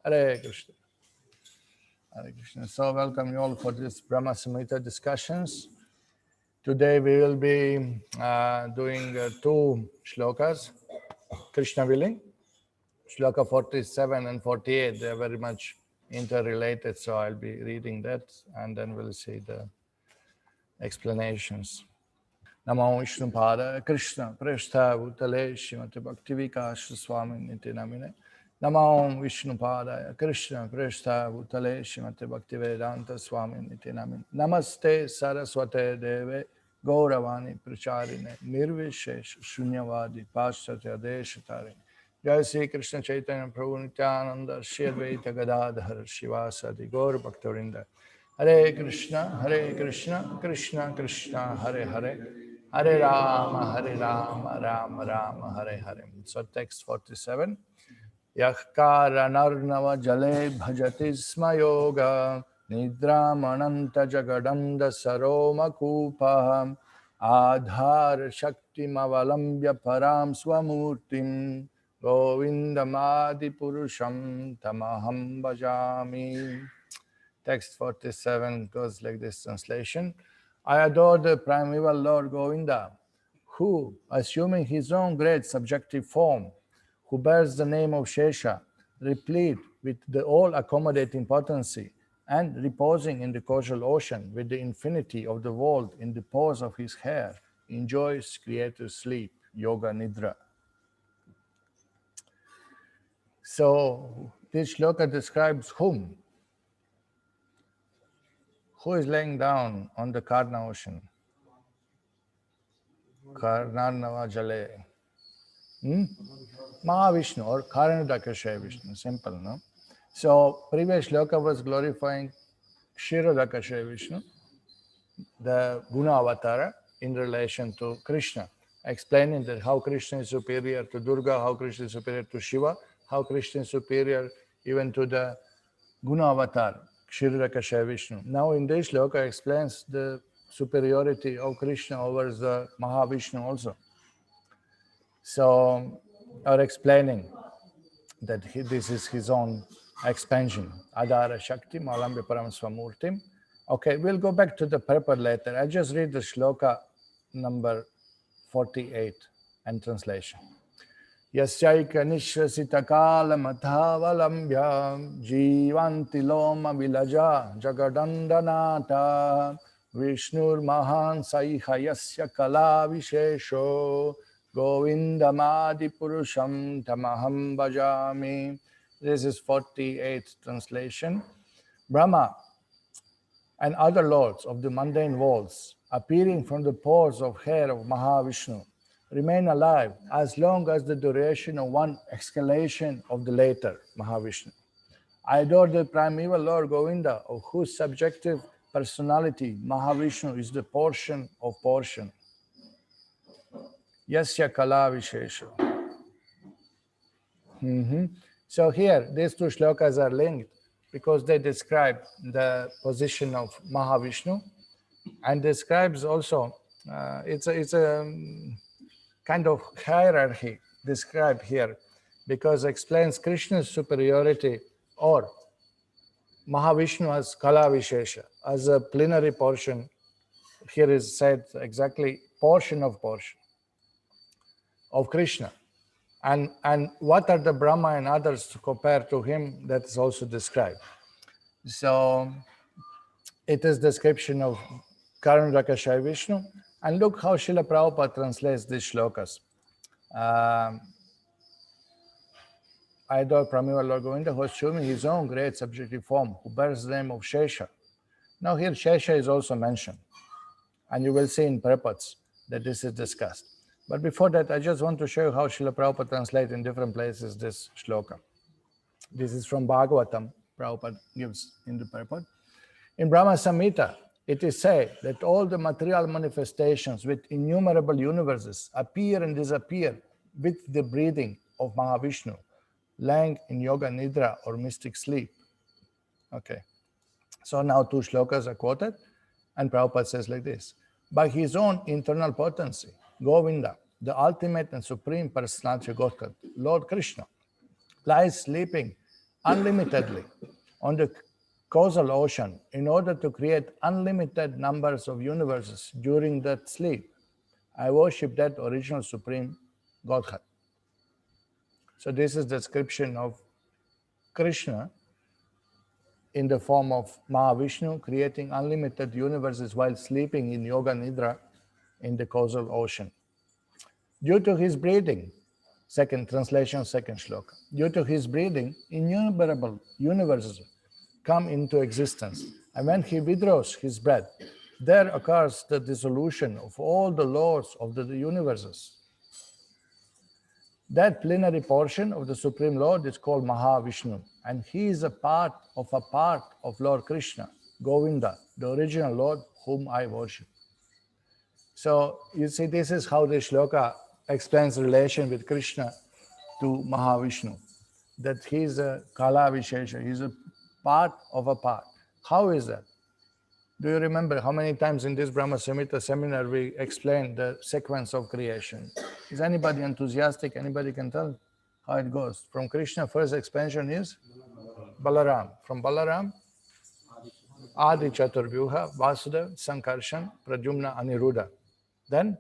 Hare Krishna. Hare Krishna. So welcome you all for this Brahma-saṁhitā discussions. Today we will be doing two shlokas, Krishna willing. Shloka 47 and 48, they are very much interrelated, so I'll be reading that and then we'll see the explanations. Namo Vishnu Pada Krishna Prashtha Bhutale Srimati Bhaktivikāsa Swami Niti Namine. Namo Vishnu Pada Krishna Prashtha Bhutale Srimati Bhaktivedanta Swami Niti Namine. Namaste Saraswate Deve Gauravani Pracharine Nirvishesh Shunyavadi Paschatya Deshatari. Jai Sri Krishna Chaitanya Prabhu Nityananda Shri Advaita Gadadhar Shivasadi Gaur Bhaktavinda. Hare Krishna, Krishna Krishna, Hare Hare, Hare Rama, Rama Rama, Hare Hare. So text 47. Yahkara narnava jale bhajati sma yoga, nidram ananta jagadanda saroma kupaham, adhar shakti mavalambya param swamurtim, govindamadi purusham tamaham bhajami. Text 47 goes like this translation. I adore the primeval Lord Govinda, who, assuming his own great subjective form, who bears the name of Śeṣa, replete with the all-accommodating potency, and reposing in the causal ocean with the infinity of the world in the pose of his hair, enjoys creative sleep, yoga nidra. So this shloka describes whom? Who is laying down on the Karna ocean? Karnarnava Jale. Mahavishnu or Karanodakashay Vishnu, simple, no? So, previous shloka was glorifying Kshirodakashay Vishnu, the Guna Avatara, in relation to Krishna, explaining that how Krishna is superior to Durga, how Krishna is superior to Shiva, how Krishna is superior even to the Guna Avatar, Kshirodakashay Vishnu. Now, in this shloka explains the superiority of Krishna over the Mahavishnu also. So, or explaining that this is his own expansion. Adhara Shakti Malambya Param Swamurtim. Okay, we'll go back to the purport later. I just read the shloka number 48 and translation. Yasyaika nishvasita kala mathavalambya jivanti loma vilaja jagadandanata Vishnur mahan saiha yasya kala vishesho govindamadi purusham tamaham bhajami. This is 48th translation. Brahma and other lords of the mundane worlds, appearing from the pores of hair of Mahavishnu, remain alive as long as the duration of one exhalation of the later Mahavishnu. I adore the primeval Lord Govinda, of whose subjective personality Mahavishnu is the portion of portion. Yasya kala vishesha. So here, these two shlokas are linked because they describe the position of Mahavishnu and describes also, it's a kind of hierarchy described here because explains Krishna's superiority or Mahavishnu as Kala Vishesha, as a plenary portion. Here is said exactly portion of Krishna. And what are the Brahma and others to compare to him, that is also described. So it is description of Karanodakashay Vishnu. And look how Srila Prabhupada translates these shlokas. I adore primeval Lord Govinda, who is showing his own great subjective form, who bears the name of Śeṣa. Now here Śeṣa is also mentioned. And you will see in purports that this is discussed. But before that, I just want to show you how Srila Prabhupada translates in different places this shloka. This is from Bhagavatam, Prabhupada gives in the purport. In Brahma-saṁhitā, it is said that all the material manifestations with innumerable universes appear and disappear with the breathing of Mahavishnu, lying in yoga nidra or mystic sleep. Okay. So now two shlokas are quoted, and Prabhupada says like this. By his own internal potency, Govinda, the ultimate and supreme personality of Godhead, Lord Krishna, lies sleeping unlimitedly on the causal ocean in order to create unlimited numbers of universes during that sleep. I worship that original supreme Godhead. So this is the description of Krishna in the form of Mahavishnu creating unlimited universes while sleeping in Yoga Nidra in the causal ocean. Due to his breathing, second translation, second shloka. Due to his breathing, innumerable universes come into existence. And when he withdraws his breath, there occurs the dissolution of all the lords of the universes. That plenary portion of the Supreme Lord is called Mahavishnu, and he is a part of Lord Krishna, Govinda, the original Lord whom I worship. So you see, this is how the shloka explains the relation with Krishna to Mahavishnu, that he is a Kala Vishesha, he is a part of a part. How is that? Do you remember how many times in this Brahma-saṁhitā seminar we explained the sequence of creation? Is anybody enthusiastic? Anybody can tell how it goes? From Krishna, first expansion is Balaram. From Balaram, Adi Chaturvyuha, Vasudeva, Sankarshan, Pradyumna, Aniruddha. Then,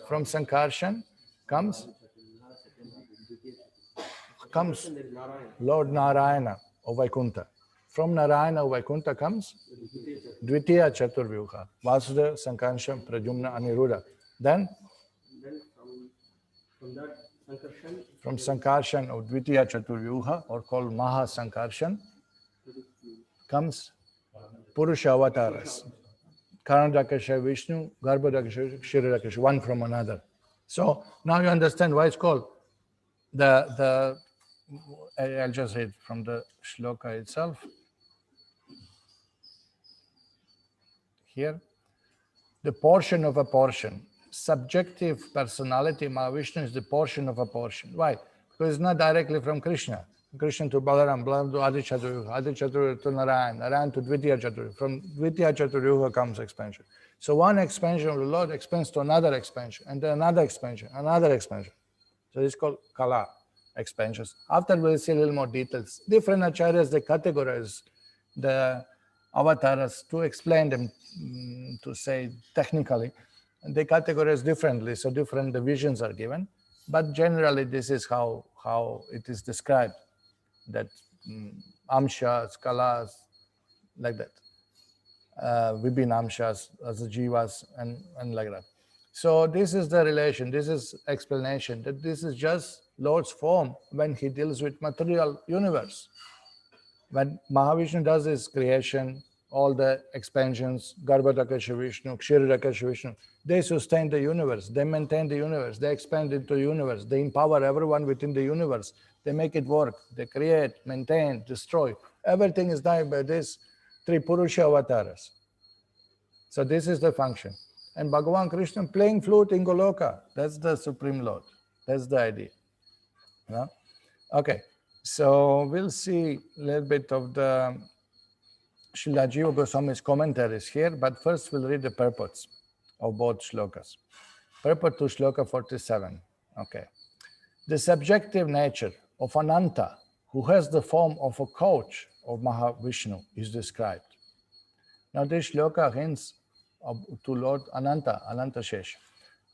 from Sankarshan comes Lord Narayana of Vaikuntha. From Narayana of Vaikuntha comes Dvitiya Chaturvyuha, Vasudeva, Sankarshan, Pradyumna, Aniruddha. Then, from Sankarshan of Dvitiya Chaturvyuha, or called Maha Sankarshan, comes Purusha Avataras. Karanadakasha Vishnu, Garbhodakasha, Kshirodakasha, one from another. So now you understand why it's called I'll just read from the shloka itself. Here, the portion of a portion. Subjective personality, Mahavishnu is the portion of a portion. Why? Because it's not directly from Krishna. Krishna to Balaram, Balaram to Adi Chaturvyuha to Narayan, Narayan to Dvitiya Chaturvyuha. From Dvitiya Chaturvyuha comes expansion. So one expansion of the Lord expands to another expansion, and then another expansion, another expansion. So it's called Kala expansions. After we'll see a little more details. Different acharyas, they categorize the avatars to explain them, to say technically. And they categorize differently, so different divisions are given. But generally, this is how it is described, that amshas, kalas, like that. Vibhin amshas as the jivas and like that. So this is the relation, this is explanation, that this is just Lord's form when he deals with material universe. When Mahavishnu does his creation, all the expansions, Garbhodakasha Vishnu, Kshirodakasha Vishnu, they sustain the universe, they maintain the universe, they expand into the universe, they empower everyone within the universe, they make it work, they create, maintain, destroy. Everything is done by these three Purusha avatars. So this is the function. And Bhagavan Krishna playing flute in Goloka, that's the Supreme Lord. That's the idea. You know? Okay, so we'll see a little bit of the Srila Jiva Goswami's commentaries here, but first we'll read the purports of both shlokas. Purport to shloka 47. Okay. The subjective nature of Ananta, who has the form of a coach of Mahavishnu, is described. Now this shloka hints to Lord Ananta, Ananta Śeṣa.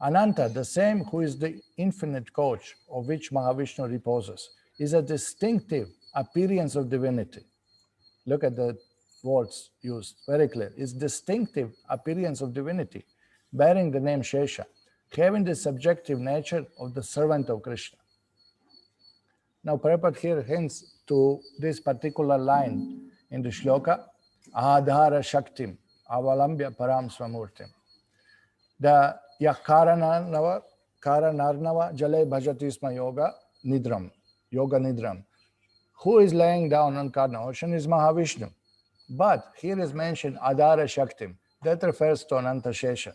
Ananta, the same who is the infinite coach of which Mahavishnu reposes, is a distinctive appearance of divinity. Look at the words used, very clear. It's distinctive appearance of divinity, bearing the name Śeṣa, having the subjective nature of the servant of Krishna. Now Prabhupada here hints to this particular line in the shloka, Adhara Shaktim, Avalambya Param Swamurtim. The Karanarnava Jale Bhajatisma Yoga Nidram, Yoga Nidram. Who is laying down on Karna ocean is Mahavishnu. But here is mentioned Adhara Shaktim. That refers to Ananta Śeṣa.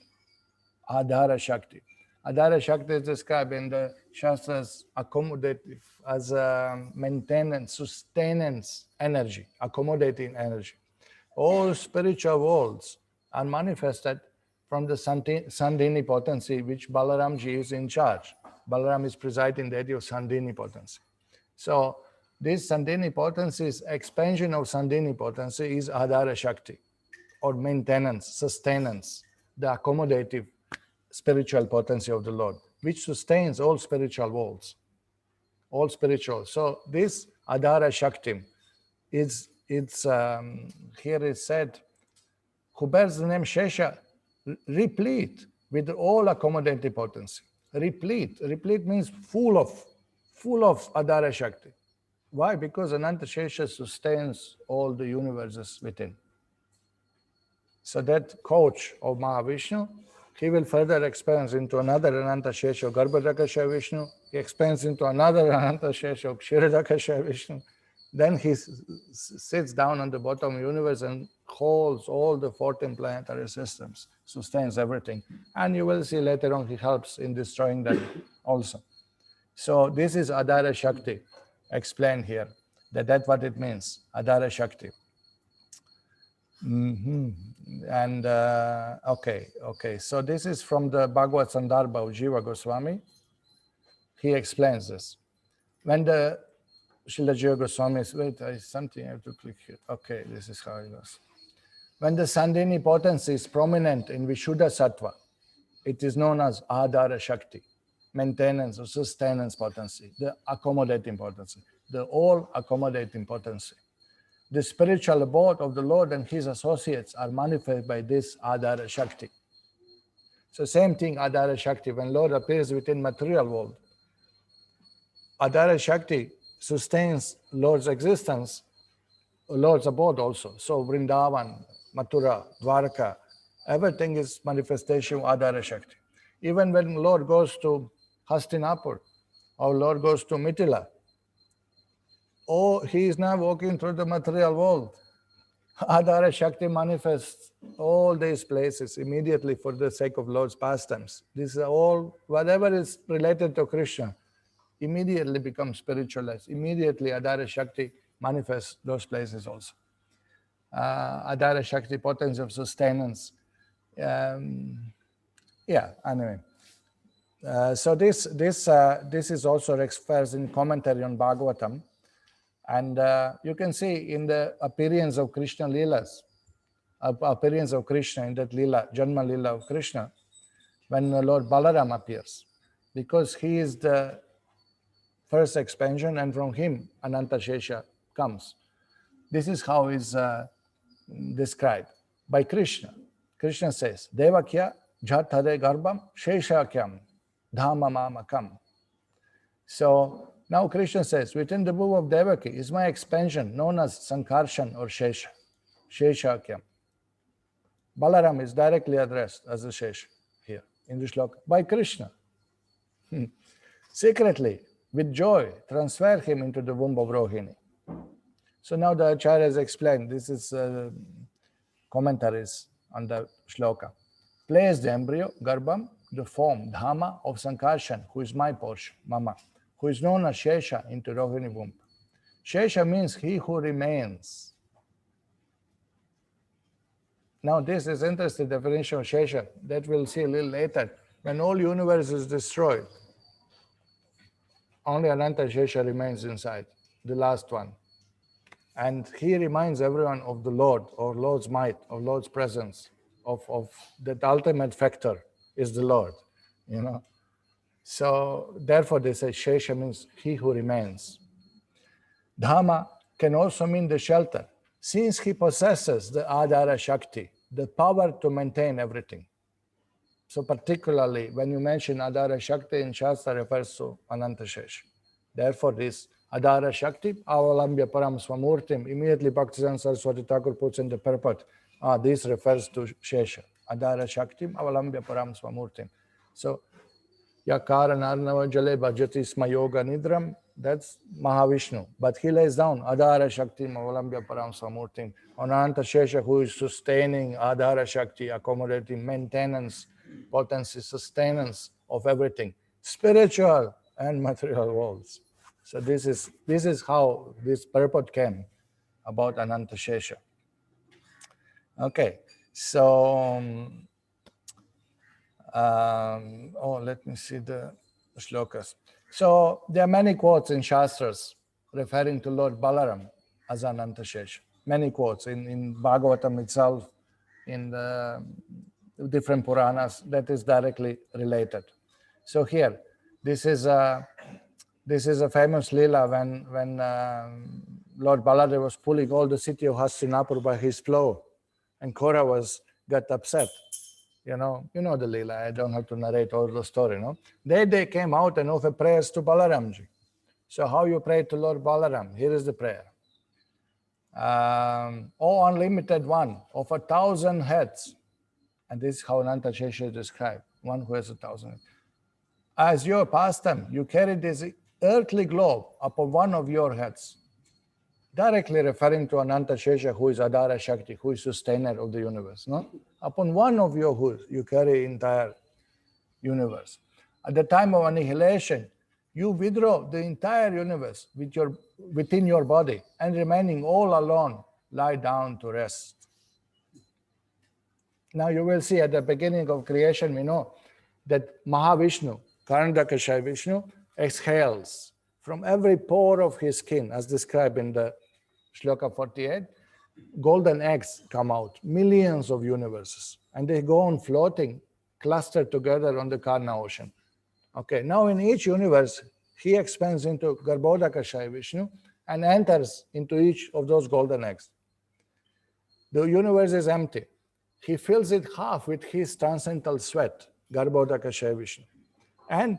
Adhara Shakti. Adhara Shakti is described in the Shastras accommodative as a maintenance, sustenance energy, accommodating energy. All spiritual worlds are manifested from the Sandhini potency, which Balaramji is in charge. Balaram is presiding the deity of Sandhini potency. So This Sandhini potency, expansion of Sandhini potency is Adhara Shakti, or maintenance, sustenance, the accommodative spiritual potency of the Lord, which sustains all spiritual worlds, all spiritual. So this Adhara Shakti here is said, who bears the name Śeṣa, replete with all accommodating potency. Replete means full of Adhara Shakti. Why? Because Ananta Śeṣa sustains all the universes within. So that coach of Mahavishnu, he will further expand into another Ananta Śeṣa of Garbhodakasha Vishnu. He expands into another Ananta Śeṣa of Kshirodakasha Vishnu. Then he sits down on the bottom of the universe and holds all the 14 planetary systems, sustains everything. And you will see later on he helps in destroying them also. So this is Adhara Shakti, explained here. That's what it means, Adhara Shakti. And okay. So this is from the Bhagavad Sandarbha of Jiva Goswami. He explains this. When the Srila Jiva Goswami, wait, something I have to click here. Okay, this is how it goes. When the Sandhini potency is prominent in Vishuddha Sattva, it is known as Adhara Shakti, maintenance or sustenance potency, the accommodating potency, the all accommodating potency. The spiritual abode of the Lord and his associates are manifested by this Adhara Shakti. So same thing, Adhara Shakti, when Lord appears within material world, Adhara Shakti sustains Lord's existence, Lord's abode also. So Vrindavan, Mathura, Dwarka, everything is manifestation of Adhara Shakti. Even when Lord goes to Hastinapur or Lord goes to Mithila, he is now walking through the material world. Adhara Shakti manifests all these places immediately for the sake of Lord's pastimes. This is all, whatever is related to Krishna, immediately becomes spiritualized. Immediately Adhara Shakti manifests those places also. Adhara Shakti, potency of sustenance. Anyway. So this is also expressed in commentary on Bhagavatam. And you can see in the appearance of Krishna Leelas, appearance of Krishna in that Leela, Janma Leela of Krishna, when Lord Balaram appears, because he is the first expansion and from him Ananta Śeṣa comes. This is how is described by Krishna. Krishna says, Devakya jhatare garbham Śeṣakyam dhama mamakam. So now Krishna says, within the womb of Devaki is my expansion known as Sankarshan or Śeṣa, Śeṣakyam. Balaram is directly addressed as a Śeṣa here in the shloka by Krishna. Secretly, with joy, transfer him into the womb of Rohini. So now the Acharya has explained, this is commentaries on the shloka. Place the embryo, Garbham, the form, Dhama of Sankarshan, who is my portion, Mama, who is known as Śeṣa, into Rohini womb. Śeṣa means he who remains. Now this is interesting definition of Śeṣa that we'll see a little later. When all universe is destroyed, only Ananta Śeṣa remains inside, the last one. And he reminds everyone of the Lord, or Lord's might, of Lord's presence, of that ultimate factor is the Lord, So therefore they say Śeṣa means he who remains. Dhamma can also mean the shelter, since he possesses the Adhara Shakti, the power to maintain everything. So particularly when you mention Adhara Shakti in Shastra refers to Ananta Śeṣa. Therefore this Adhara Shakti, Avalambya Param Swamurtim, immediately Bhaktisiddhanta Saraswati Thakur puts in the purport, this refers to Śeṣa. Adhara Shakti, Avalambya Param Swamurtim. So Yakara Narnava Jale Bhajati Sma Yoga Nidram, that's Mahavishnu. But he lays down Adhara Shakti, Avalambya Param Swamurtim. Ananta Śeṣa, who is sustaining Adhara Shakti, accommodating maintenance, potency, sustenance of everything, spiritual and material worlds. So this is how this purport came about Ananta Śeṣa. Okay, so let me see the shlokas. So there are many quotes in Shastras referring to Lord Balaram as Ananta Śeṣa. Many quotes in Bhagavatam itself, in the different Puranas, that is directly related. So here, this is a famous Leela when Lord Baladeva was pulling all the city of Hastinapur by his flow, and Kora got upset. You know the Leela. I don't have to narrate all the story. No, they came out and offered prayers to Balaramji. So how you pray to Lord Balaram? Here is the prayer. O unlimited one of 1,000 heads, and this is how Ananta Śeṣa is described, one who has 1,000 heads. As your pastime, you carry this earthly globe upon one of your heads, directly referring to Ananta Śeṣa, who is Adara Shakti, who is sustainer of the universe. No? Upon one of your hoods, you carry entire universe. At the time of annihilation, you withdraw the entire universe within your body, and remaining all alone, lie down to rest. Now you will see at the beginning of creation, we know that Mahavishnu, Karandakashayi Vishnu, exhales from every pore of his skin, as described in the Shloka 48. Golden eggs come out, millions of universes, and they go on floating, clustered together on the Karna ocean. Okay, now in each universe, he expands into Garbhodakashayi Vishnu and enters into each of those golden eggs. The universe is empty. He fills it half with his transcendental sweat, Garbhodakashayi Vishnu. And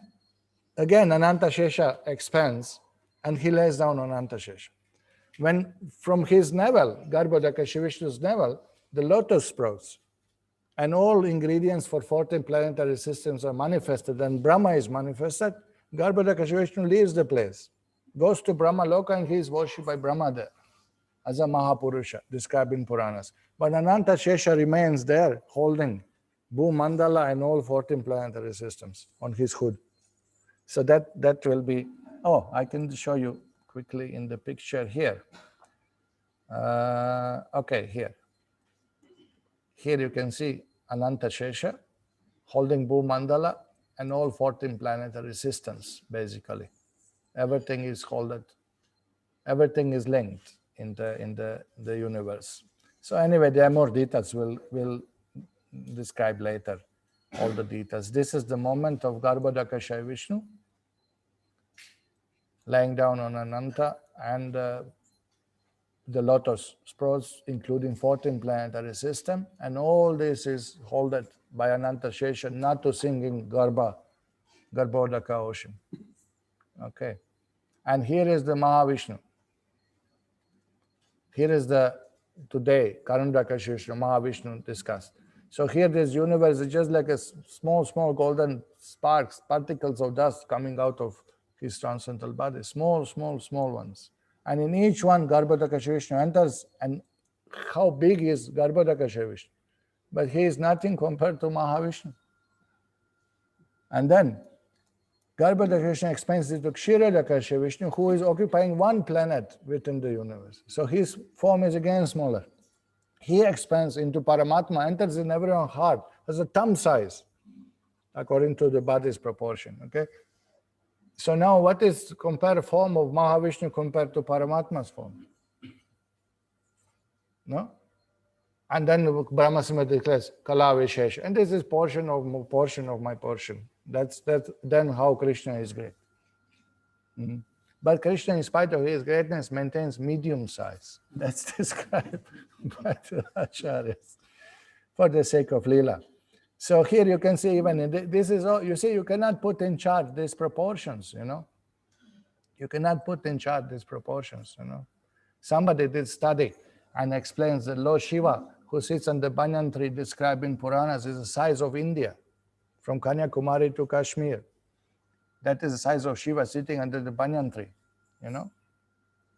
again, Ananta Śeṣa expands and he lays down on Ananta Śeṣa. When from his navel, Garbhodakashayi Vishnu's navel, the lotus sprouts, and all ingredients for 14 planetary systems are manifested, and Brahma is manifested, Garbhodakashayi Vishnu leaves the place, goes to Brahma Loka, and he is worshipped by Brahma there as a Mahapurusha, described in Puranas. But Ananta Śeṣa remains there, holding Bhumandala and all 14 planetary systems on his hood. So that will be, I can show you quickly in the picture here. Okay, here. Here you can see Ananta Śeṣa holding Bhumandala and all 14 planetary systems, basically. Everything is everything is linked in the universe. So anyway, there are more details. We'll describe later all the details. This is the moment of Garbhodakashayi Vishnu lying down on Ananta, and the lotus sprouts, including 14 planetary system, and all this is held by Ananta Śeṣa, not to sing in Garbhodaka ocean. Okay, and here is the Mahavishnu. Here is the today Karandakashayi Vishnu, Mahavishnu discussed. So here this universe is just like a small golden sparks, particles of dust coming out of his transcendental body, small ones. And in each one, Garbhodakashayi Vishnu enters, and how big is Garbhodakashayi Vishnu? But he is nothing compared to Mahavishnu. And then Garbhodakashayi Vishnu expands into Kshirodakashayi Vishnu, who is occupying one planet within the universe. So his form is again smaller. He expands into Paramatma, enters in everyone's heart, has a thumb size, according to the body's proportion. Okay. So now what is compared form of Mahavishnu compared to Paramatma's form? No? And then Brahma-saṁhitā declares Kala Vishesha. And this is portion of my portion. That's then how Krishna is great. Mm-hmm. But Krishna, in spite of his greatness, maintains medium size. That's described by the acharyas for the sake of Leela. So here you can see, even in this is all, you see, you cannot put in chart these proportions, you know. You cannot put in chart these proportions, you know. Somebody did study and explains that Lord Shiva, who sits on the banyan tree described in Puranas, is the size of India, from Kanyakumari to Kashmir. That is the size of Shiva sitting under the banyan tree, you know.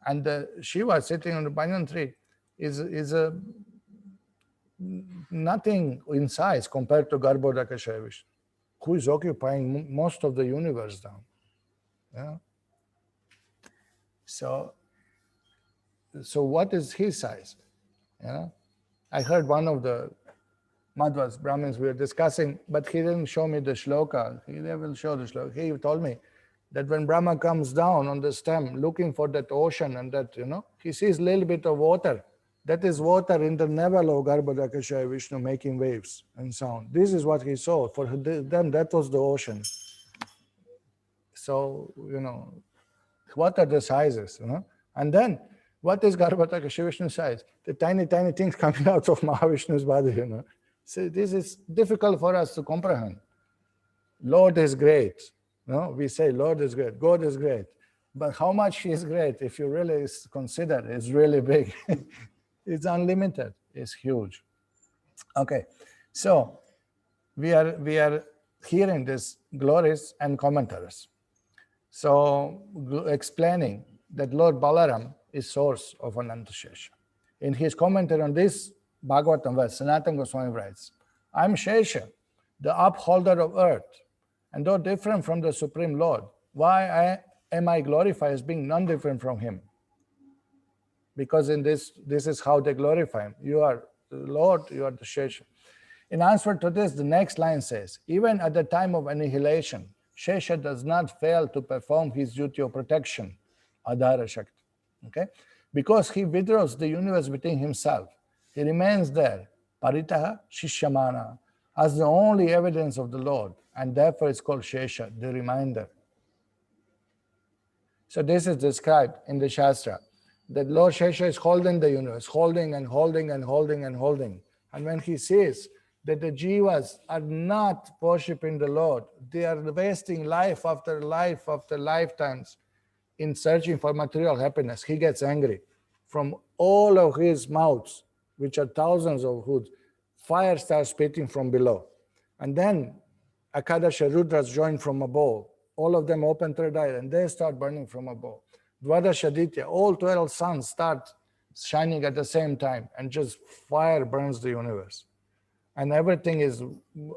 And the Shiva sitting on the banyan tree is a nothing in size compared to Garbhodakashayi Vishnu, who is occupying most of the universe down. Yeah. So what is his size? You know, I heard one of the Madhvas, Brahmins, we were discussing, but he didn't show me the shloka. He will show the shloka. He told me that when Brahma comes down on the stem looking for that ocean and that, he sees a little bit of water. That is water in the navel of Garbhodakashayi Vishnu making waves and sound. This is what he saw. For them, that was the ocean. So, what are the sizes, And then, what is Garbhodakashayi Vishnu's size? The tiny, tiny things coming out of Mahavishnu's body, So this is difficult for us to comprehend. Lord is great. We say Lord is great, God is great. But how much he is great, if you really consider, is really big. It's unlimited, it's huge. Okay, so we are hearing this glories and commentaries. So explaining that Lord Balaram is source of Ananta Śeṣa. In his commentary on this Bhagavatam verse, Sanatana Goswami writes, I'm Śeṣa, the upholder of earth, and though different from the Supreme Lord, why am I glorified as being none different from him? Because in this is how they glorify him. You are the Lord, you are the Śeṣa. In answer to this, the next line says, even at the time of annihilation, Śeṣa does not fail to perform his duty of protection, Adhara Shakti. Okay? Because he withdraws the universe within himself. He remains there, Paritaha Shishyamana, as the only evidence of the Lord, and therefore it's called Śeṣa, the reminder. So this is described in the Shastra, that Lord Śeṣa is holding the universe, holding and holding and holding and holding. And when he says that the jivas are not worshipping the Lord, they are wasting life after lifetimes in searching for material happiness, he gets angry. From all of his mouths, which are thousands of hoods, fire starts spitting from below. And then Akadasha Rudras join from above. All of them open third eye and they start burning from above. Dvadasha Aditya, all 12 suns start shining at the same time and just fire burns the universe. And everything is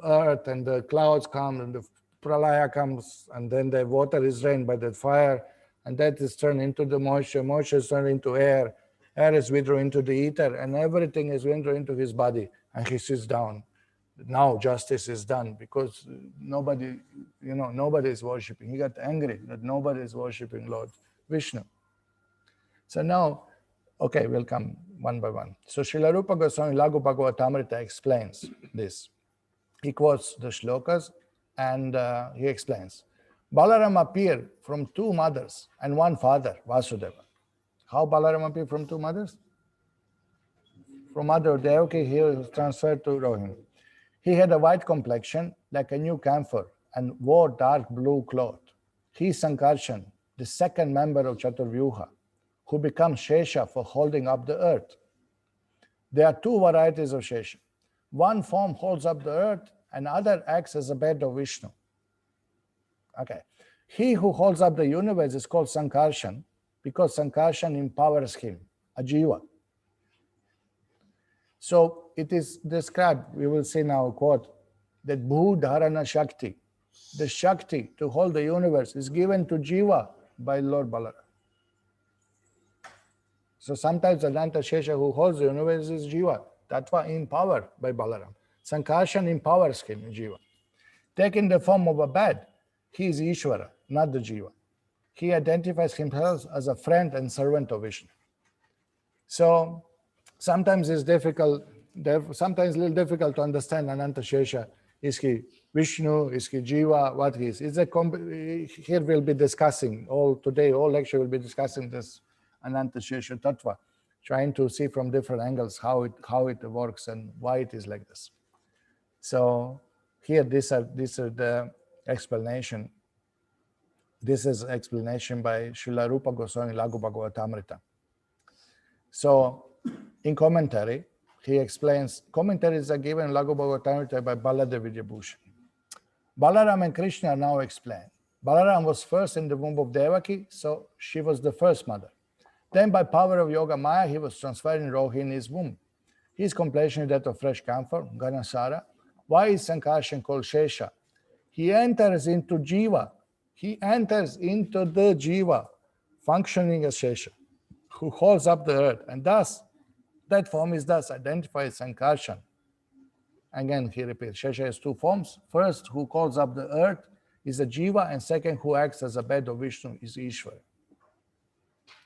earth and the clouds come and the pralaya comes and then the water is rained by the fire and that is turned into the moisture, moisture is turned into air, air is withdrawn into the ether and everything is withdrawn into his body and he sits down. Now justice is done because nobody is worshipping. He got angry that nobody is worshipping Lord Vishnu. So now, okay, we'll come one by one. So Srila Rupa Goswami Laghu Bhagavatamrita explains this. He quotes the shlokas and he explains. Balaram appeared from two mothers and one father, Vasudeva. How Balaram appeared from two mothers? From mother Devaki, he was transferred to Rohini. He had a white complexion like a new camphor and wore dark blue cloth. He is Sankarshan, the second member of Chaturvyuha, who becomes Śeṣa for holding up the earth. There are two varieties of Śeṣa. One form holds up the earth and other acts as a bed of Vishnu. Okay. He who holds up the universe is called Sankarshan because Sankarshan empowers him, a jiva. So it is described, we will see now a quote, that Bhudharana Shakti, the Shakti to hold the universe is given to jiva by Lord Balaram. So sometimes Ananta Śeṣa who holds the universe is jiva, tattva empowered by Balaram. Sankarshan empowers him, jiva. Taking the form of a bed, he is Ishvara, not the jiva. He identifies himself as a friend and servant of Vishnu. So sometimes it's difficult, sometimes a little difficult to understand Ananta Śeṣa. Is he Vishnu? Is he Jiva? What he is? Here we'll be discussing, all lecture will be discussing this Ananta Śeṣa Tattva, trying to see from different angles how it works and why it is like this. So here, these are the explanation. This is explanation by Srila Rupa Goswami Laghu Bhagavatamrita. So in commentary, he explains, commentaries are given in Laghu Bhagavatamrita by Baladev Vidyabhushan. Balaram and Krishna are now explained. Balaram was first in the womb of Devaki, so she was the first mother. Then by power of Yoga Maya, he was transferred in Rohini's womb. His complexion is that of fresh camphor, Ganasara. Why is Sankarshan called Śeṣa? He enters into Jiva. He enters into the Jiva, functioning as Śeṣa, who holds up the earth. And thus, that form is thus identified as Sankarshan. Again, he repeats, Śeṣa has two forms. First, who holds up the earth. is a Jiva, and second who acts as a bed of Vishnu is Ishvara.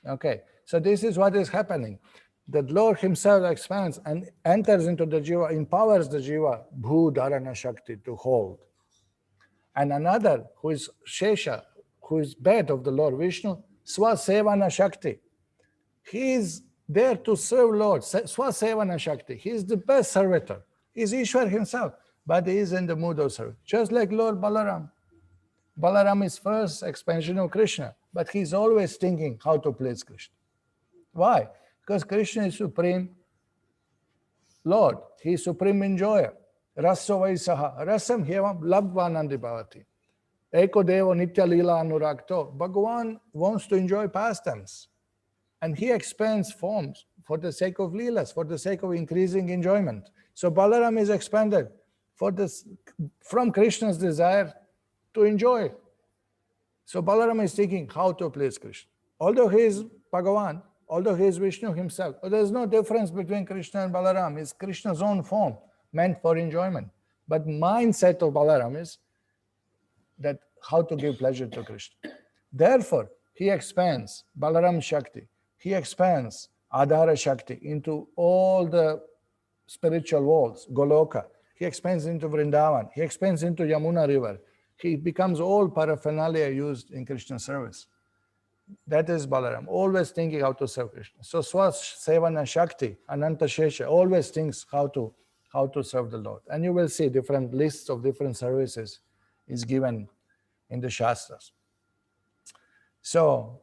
Okay, so this is what is happening. The Lord himself expands and enters into the Jiva, empowers the Jiva, Bhu Dharana Shakti, to hold. And another, who is Śeṣa, who is bed of the Lord Vishnu, Swasevana Shakti. He is there to serve Lord, Swasevana Shakti. He is the best servitor. He is Ishwar himself, but he is in the mood of service. Just like Lord Balaram. Balaram is first expansion of Krishna, but he is always thinking how to please Krishna. Why? Because Krishna is supreme Lord. He is supreme enjoyer. Raso Vaisaha, Rasam Hevam Labdvanandi Bhavati. Eko Devo Nitya Lila Anurakto. Bhagavan wants to enjoy pastimes. And he expands forms for the sake of Leelas, for the sake of increasing enjoyment. So Balaram is expanded from Krishna's desire to enjoy. So Balaram is thinking how to please Krishna. Although he is Bhagavan, although he is Vishnu himself, there is no difference between Krishna and Balaram. It's Krishna's own form meant for enjoyment. But mindset of Balaram is that how to give pleasure to Krishna. Therefore, he expands Balaram Shakti. He expands Adhara Shakti into all the spiritual worlds, Goloka. He expands into Vrindavan. He expands into Yamuna river. He becomes all paraphernalia used in Krishna service. That is Balaram, always thinking how to serve Krishna. So Swasevana Shakti, Ananta Śeṣa, always thinks how to serve the Lord. And you will see different lists of different services is given in the Shastras. So,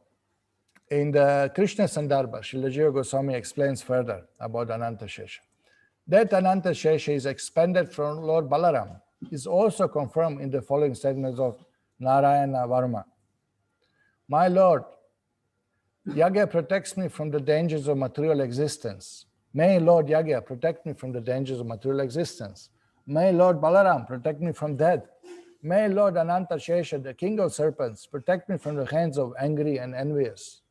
in the Krishna Sandarbha, Srila Jiva Goswami explains further about Ananta Śeṣa. That Ananta Śeṣa is expanded from Lord Balaram is also confirmed in the following statements of Narayana Varma. My Lord, Yagya protects me from the dangers of material existence. May Lord Yagya protect me from the dangers of material existence. May Lord Balaram protect me from death. May Lord Ananta Śeṣa, the king of serpents, protect me from the hands of angry and envious.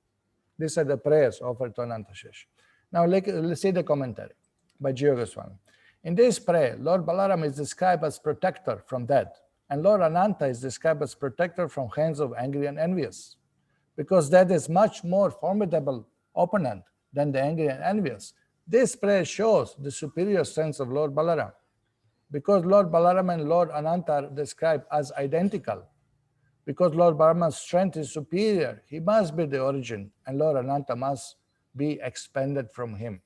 These are the prayers offered to Ananta Śeṣa. Now let's see the commentary by Jiva Goswami. In this prayer, Lord Balaram is described as protector from death, and Lord Ananta is described as protector from hands of angry and envious, because that is much more formidable opponent than the angry and envious. This prayer shows the superior strength of Lord Balaram. Because Lord Balaram and Lord Ananta are described as identical, because Lord Balara's strength is superior, he must be the origin, and Lord Ananta must be expanded from him.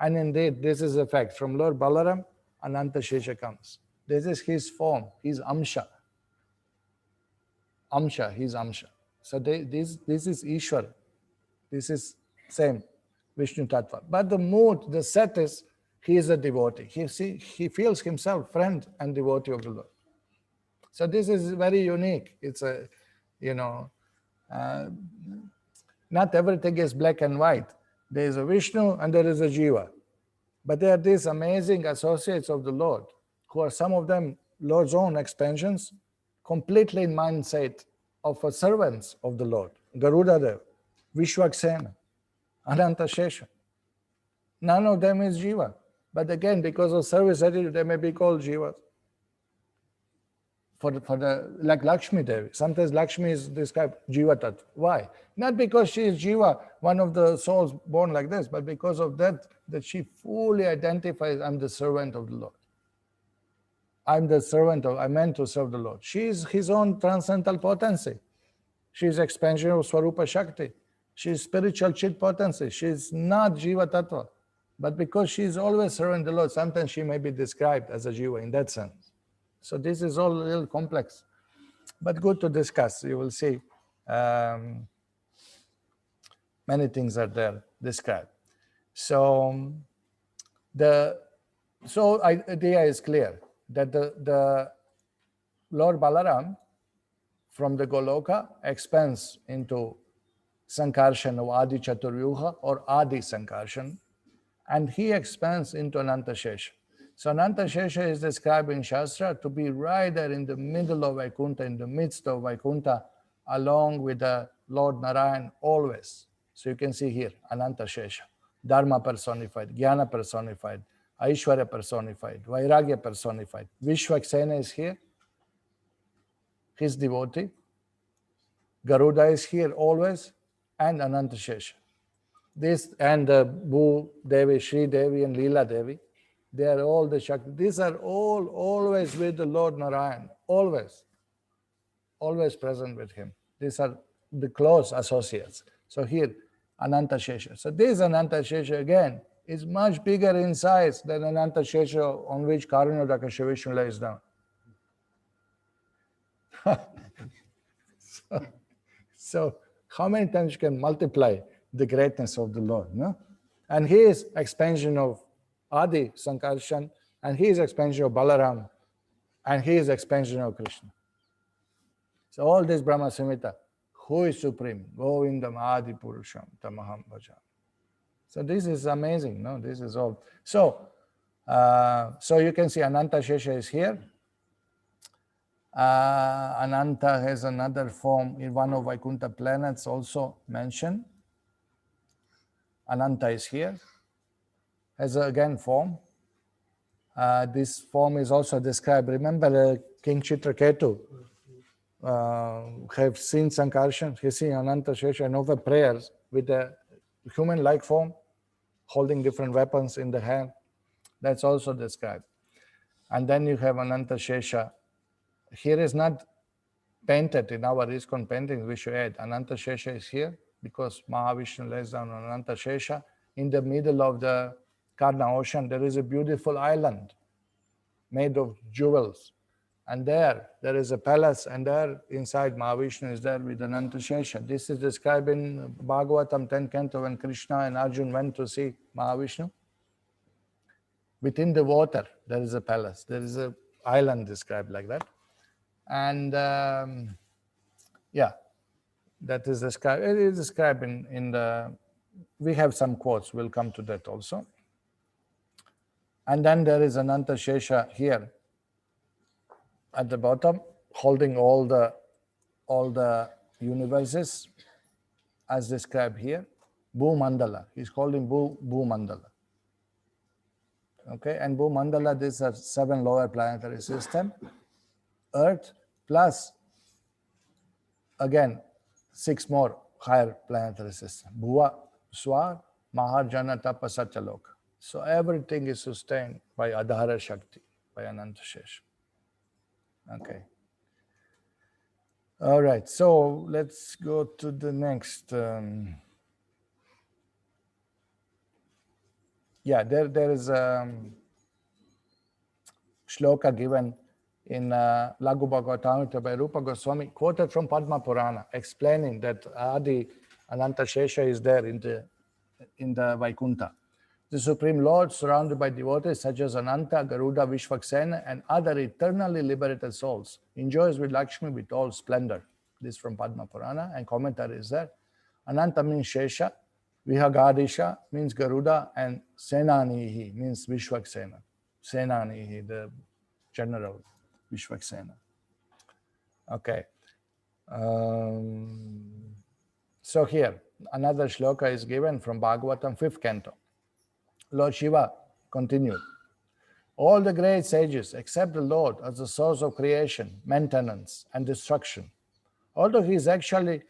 And indeed, this is a fact. From Lord Balaram, Ananta Śeṣa comes. This is his form, his Amsha. Amsha, his Amsha. So this is Ishwar. This is same, Vishnu Tattva. But the mood, the set is, he is a devotee. He feels himself friend and devotee of the Lord. So this is very unique. It's a, not everything is black and white. There is a Vishnu and there is a Jiva. But there are these amazing associates of the Lord, who are some of them Lord's own expansions, completely in mindset of a servants of the Lord. Garuda Dev, Vishwaksena, Ananta Śeṣa. None of them is Jiva. But again, because of service attitude, they may be called Jivas. Like Lakshmi Devi. Sometimes Lakshmi is described Jiva Tattva. Why? Not because she is Jiva, one of the souls born like this, but because of that she fully identifies, I'm the servant of the Lord. I'm meant to serve the Lord. She is his own transcendental potency. She is expansion of Swarupa Shakti. She is spiritual Chit potency. She is not Jiva Tattva. But because she is always serving the Lord, sometimes she may be described as a Jiva in that sense. So this is all a little complex, but good to discuss. You will see many things are there described. So the idea is clear that the Lord Balaram from the Goloka expands into Sankarshan of Adi Chaturyuha or Adi Sankarshan, and he expands into Ananta Śeṣa. So Ananta Śeṣa is described in Shastra to be right there in the middle of Vaikuntha, in the midst of Vaikuntha, along with the Lord Narayan always. So you can see here, Ananta Śeṣa, Dharma personified, Jnana personified, Aishwarya personified, Vairagya personified. Vishwaksena is here. his devotee. Garuda is here always, and Ananta Śeṣa. This and Bhu Devi, Sri Devi, and Leela Devi, they are all the Shakti. These are all always with the Lord Narayan, always present with him. These are the close associates. So here, Ananta Śeṣa. So this Ananta Śeṣa again is much bigger in size than Ananta Śeṣa on which Karunodaka Shri Vishnu lays down. So how many times you can multiply the greatness of the Lord, no? And his expansion of Adi Sankarshan, and his expansion of Balaram, and his expansion of Krishna. So all this Brahma-saṁhitā, who is supreme? Govindam Adi Purusham Tamaham Bhajam. So this is amazing, no? This is all. So, so you can see Ananta Śeṣa is here. Ananta has another form in one of Vaikuntha planets also mentioned. Ananta is here, has again form. This form is also described. Remember King Chitraketu have seen Sankarshan, he seen Ananta Śeṣa and over prayers with a human-like form, holding different weapons in the hand. That's also described. And then you have Ananta Śeṣa. Here is not painted in our ISKCON paintings, we should add. Ananta Śeṣa is here because Mahavishnu lays down Ananta Śeṣa. In the middle of the Karna ocean, there is a beautiful island made of jewels. And there is a palace, and there inside Mahavishnu is there with Ananta Śeṣa. This is described in Bhagavatam 10th canto when Krishna and Arjuna went to see Mahavishnu. Within the water, there is a palace. There is an island described like that. And yeah, that is described. It is described in the. We have some quotes. We'll come to that also. And then there is Ananta Śeṣa here at the bottom, holding all the universes, as described here. Bhu Mandala. He's holding Bhu Mandala. Okay, and Bhu Mandala. These are 7 lower planetary systems. Earth plus again 6 more higher planetary systems. Bhuva, Swa, Maharjana, Tapa, Satyaloka. So everything is sustained by Adhara Shakti, by Ananta Śeṣa. Okay. All right, so let's go to the next. Yeah, there is a shloka given in Laghu Bhagavatamrita by Rupa Goswami, quoted from Padma Purana, explaining that Adi Ananta Śeṣa is there in the Vaikuntha. The Supreme Lord, surrounded by devotees such as Ananta, Garuda, Vishvaksena, and other eternally liberated souls, enjoys with Lakshmi with all splendor. This is from Padma Purana, and commentary is there. Ananta means Śeṣa, Vihagadisha means Garuda, and Senanihi means Vishvaksena. Senanihi, the general Vishvaksena. Okay. So here, another shloka is given from Bhagavatam 5th canto. Lord Shiva continued. All the great sages accept the Lord as the source of creation, maintenance, and destruction, although he actually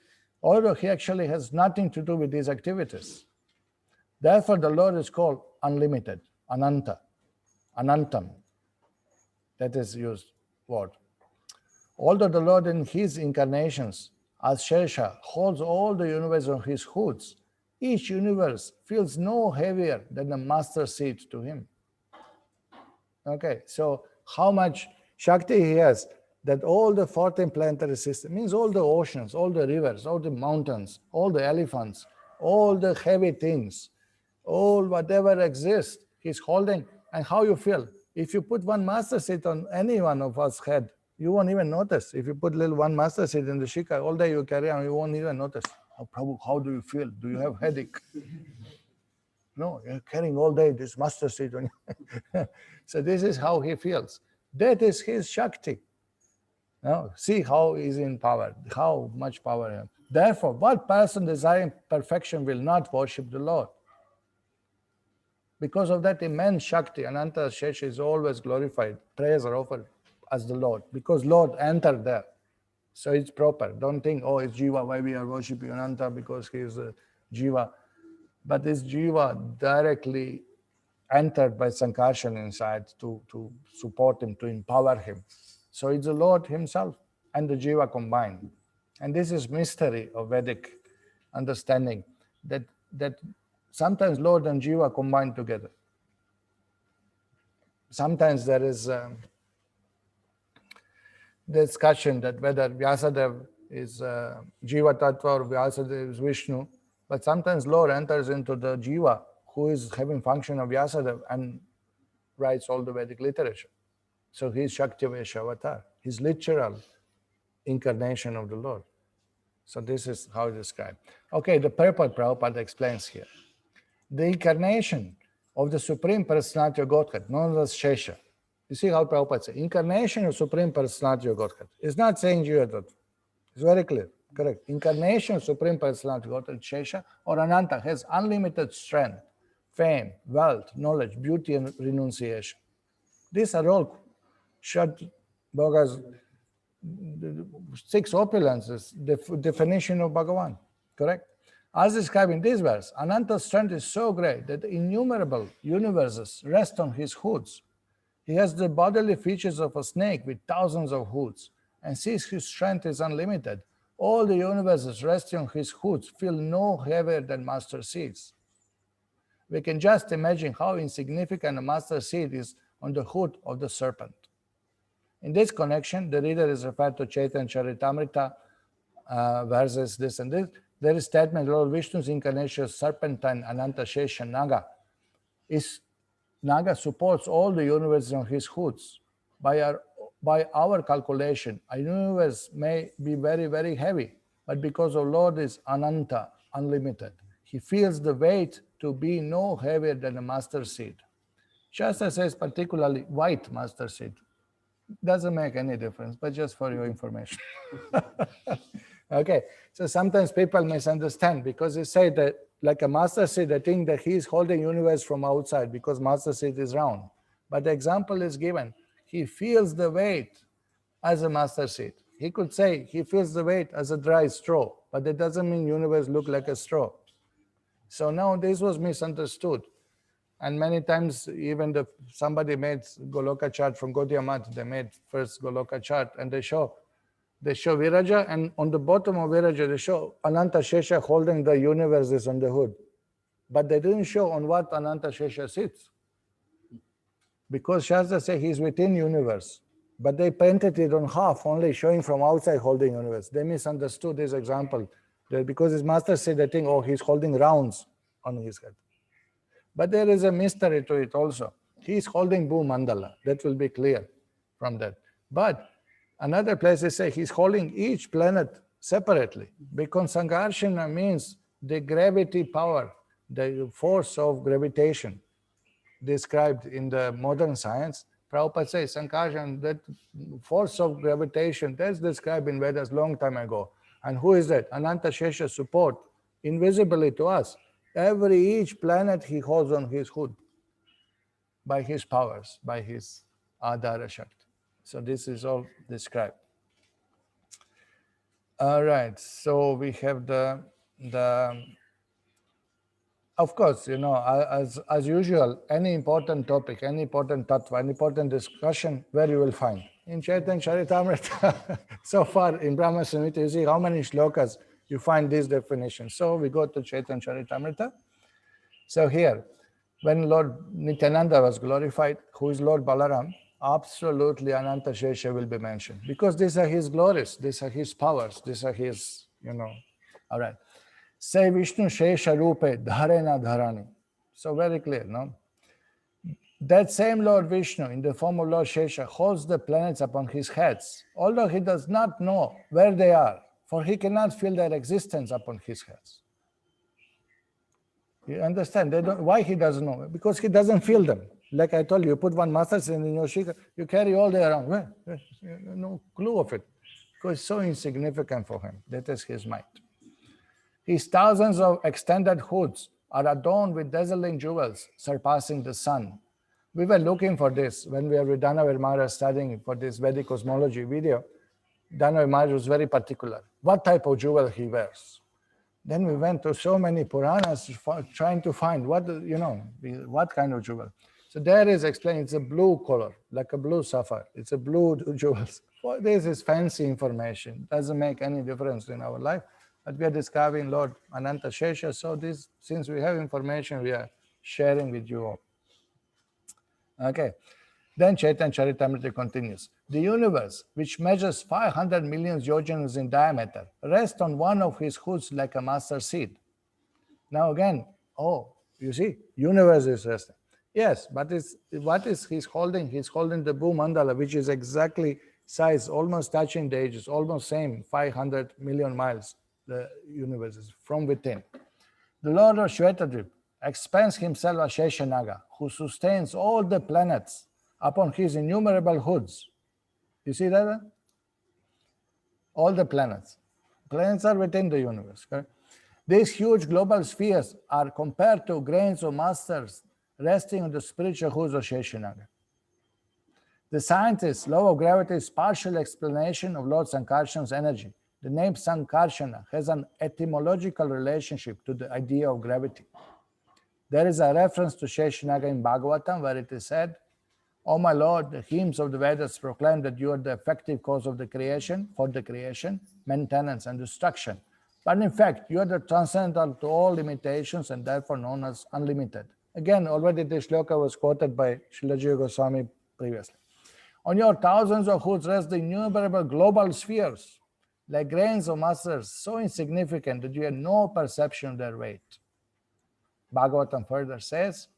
has nothing to do with these activities. Therefore, the Lord is called unlimited, Ananta, Anantam. That is used word. Although the Lord in his incarnations as Śeṣa holds all the universe on his hoods, each universe feels no heavier than the master seat to him. Okay, so how much Shakti he has, that all the 14 planetary systems, means all the oceans, all the rivers, all the mountains, all the elephants, all the heavy things, all whatever exists, he's holding. And how you feel? If you put one master seat on any one of us head, you won't even notice. If you put little one master seat in the shika, all day you carry on, you won't even notice. Oh, Prabhu, how do you feel? Do you have headache? No, you're carrying all day this master seat on you. So this is how he feels. That is his Shakti. Now, see how he's in power, how much power he has. Therefore, what person desiring perfection will not worship the Lord? Because of that immense Shakti, Ananta Śeṣa is always glorified. Prayers are offered as the Lord, because Lord entered there. So it's proper. Don't think, oh, it's Jiva, why we are worshipping Ananta because he is a Jiva. But this Jiva directly entered by Sankarshan inside to support him, to empower him. So it's the Lord himself and the Jiva combined. And this is mystery of Vedic understanding, that sometimes Lord and Jiva combine together. Sometimes there is discussion that whether Vyasadeva is Jiva Tattva or Vyasadeva is Vishnu, but sometimes Lord enters into the Jiva who is having function of Vyasadeva and writes all the Vedic literature. So he is Shaktivesha avatar. He's literal incarnation of the Lord. So this is how it's described. Okay, the purport Prabhupada explains here. The incarnation of the Supreme Personality of Godhead, known as Śeṣa. You see how Prabhupada says, incarnation of Supreme Personality of Godhead. It's not saying Jiva Tattva. It's very clear, correct. Incarnation of Supreme Personality of Godhead, Śeṣa, or Ananta, has unlimited strength, fame, wealth, knowledge, beauty, and renunciation. These are all Shad Bhaga's 6 opulences, the definition of Bhagavan, correct? As described in this verse, Ananta's strength is so great that innumerable universes rest on his hoods. He has the bodily features of a snake with thousands of hoods, and since his strength is unlimited, all the universes resting on his hoods feel no heavier than master seeds. We can just imagine how insignificant a master seed is on the hood of the serpent. In this connection, the reader is referred to Chaitanya Charitamrita verses this and this. There is statement, Lord Vishnu's incarnation of serpentine Ananta Śeṣa Naga. Naga supports all the universes on his hoods. By our calculation, a universe may be very, very heavy, but because the Lord is Ananta, unlimited, he feels the weight to be no heavier than a mustard seed. Shastra says particularly white mustard seed. Doesn't make any difference, but just for your information. Okay, so sometimes people misunderstand because they say that like a master seed, they think that he is holding universe from outside because master seed is round. But the example is given. He feels the weight as a master seed. He could say he feels the weight as a dry straw, but that doesn't mean universe look like a straw. So now this was misunderstood. And many times even somebody made Goloka chart from Gaudiya Math, they made first Goloka chart and they show Viraja, and on the bottom of Viraja they show Ananta Śeṣa holding the universes on the hood. But they didn't show on what Ananta Śeṣa sits. Because Shastra say he's within universe. But they painted it on half, only showing from outside holding universe. They misunderstood this example. Because his master said they think, oh, he's holding rounds on his head. But there is a mystery to it also. He is holding Bhu Mandala. That will be clear from that. But another place they say he's holding each planet separately. Because Sankarshana means the gravity power, the force of gravitation described in the modern science. Prabhupada says Sankarshana, that force of gravitation, that's described in Vedas long time ago. And who is that? Ananta Śeṣa support, invisibly to us. Each planet he holds on his hood by his powers, by his Adhara Shakti. So this is all described. All right, so we have the of course, as usual, any important topic, any important tattva, any important discussion, where you will find? In Chaitanya Charitamrita. So far in Brahma-saṁhitā, you see how many shlokas you find this definition. So we go to Chaitanya Charitamrita. So here, when Lord Nityananda was glorified, who is Lord Balaram, absolutely Ananta Śeṣa will be mentioned. Because these are his glories, these are his powers, these are his, all right. Say Vishnu Śeṣa Rupe Dharena Dharani. So very clear, no? That same Lord Vishnu, in the form of Lord Śeṣa, holds the planets upon his heads, although he does not know where they are, for he cannot feel their existence upon his heads. You understand? Why he doesn't know? Because he doesn't feel them. Like I told you, you put one master seed in your shika, you carry all day around. No clue of it. Because it's so insignificant for him. That is his mind. His thousands of extended hoods are adorned with dazzling jewels, surpassing the sun. We were looking for this when we were with Danavar Maharaj studying for this Vedic cosmology video. Dhanava Maharaj was very particular. What type of jewel he wears? Then we went to so many Puranas trying to find what kind of jewel. So there is explained, it's a blue color, like a blue sapphire. It's a blue jewels. Well, this is fancy information. Doesn't make any difference in our life. But we are discovering Lord Ananta Śeṣa. So this, since we have information, we are sharing with you all. Okay. Then Chaitanya Charitamrita continues. The universe, which measures 500 million yojanas in diameter, rests on one of his hoods like a mustard seed. Now again, you see, universe is resting. Yes, but what is he's holding? He's holding the Bhumandala, which is exactly size, almost touching the edges, almost same, 500 million miles. The universe is from within. The Lord of Shvetadvip expands himself as Śeṣa, who sustains all the planets upon his innumerable hoods. You see that? All the planets. Planets are within the universe. Correct? These huge global spheres are compared to grains of mustard resting on the spiritual hoods of Śeṣa. The scientist's law of gravity is partial explanation of Lord Sankarshan's energy. The name Sankarshana has an etymological relationship to the idea of gravity. There is a reference to Śeṣa in Bhagavatam where it is said, "O my Lord, the hymns of the Vedas proclaim that you are the effective cause of the creation, for the creation, maintenance, and destruction. But in fact, you are the transcendental to all limitations and therefore known as unlimited." Again, already this shloka was quoted by Srila Jiva Goswami previously. On your thousands of hoods rest the innumerable global spheres, like grains of mustard, so insignificant that you have no perception of their weight. Bhagavatam further says,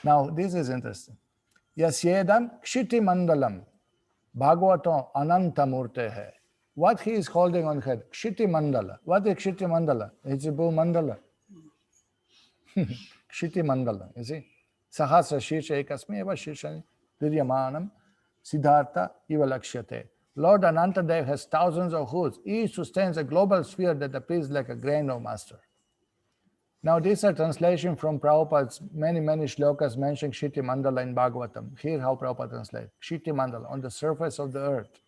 now this is interesting. Yasyedam kshiti mandalam Bhagavatam Ananta murte hai. What he is holding on head? Kshiti mandala. What is Kshiti mandala? It's a Bhu mandala. Kshiti mandala, you see? Sahasra shirsha ekasmi eva shirshani viryamanam siddhartha iva lakshyate. Lord Ananta Dev has thousands of hoods. Each sustains a global sphere that appears like a grain of mustard. Now, these are translation from Prabhupada's many shlokas mentioning Kshiti Mandala in Bhagavatam. Here how Prabhupada translates. Kshiti Mandala, on the surface of the earth.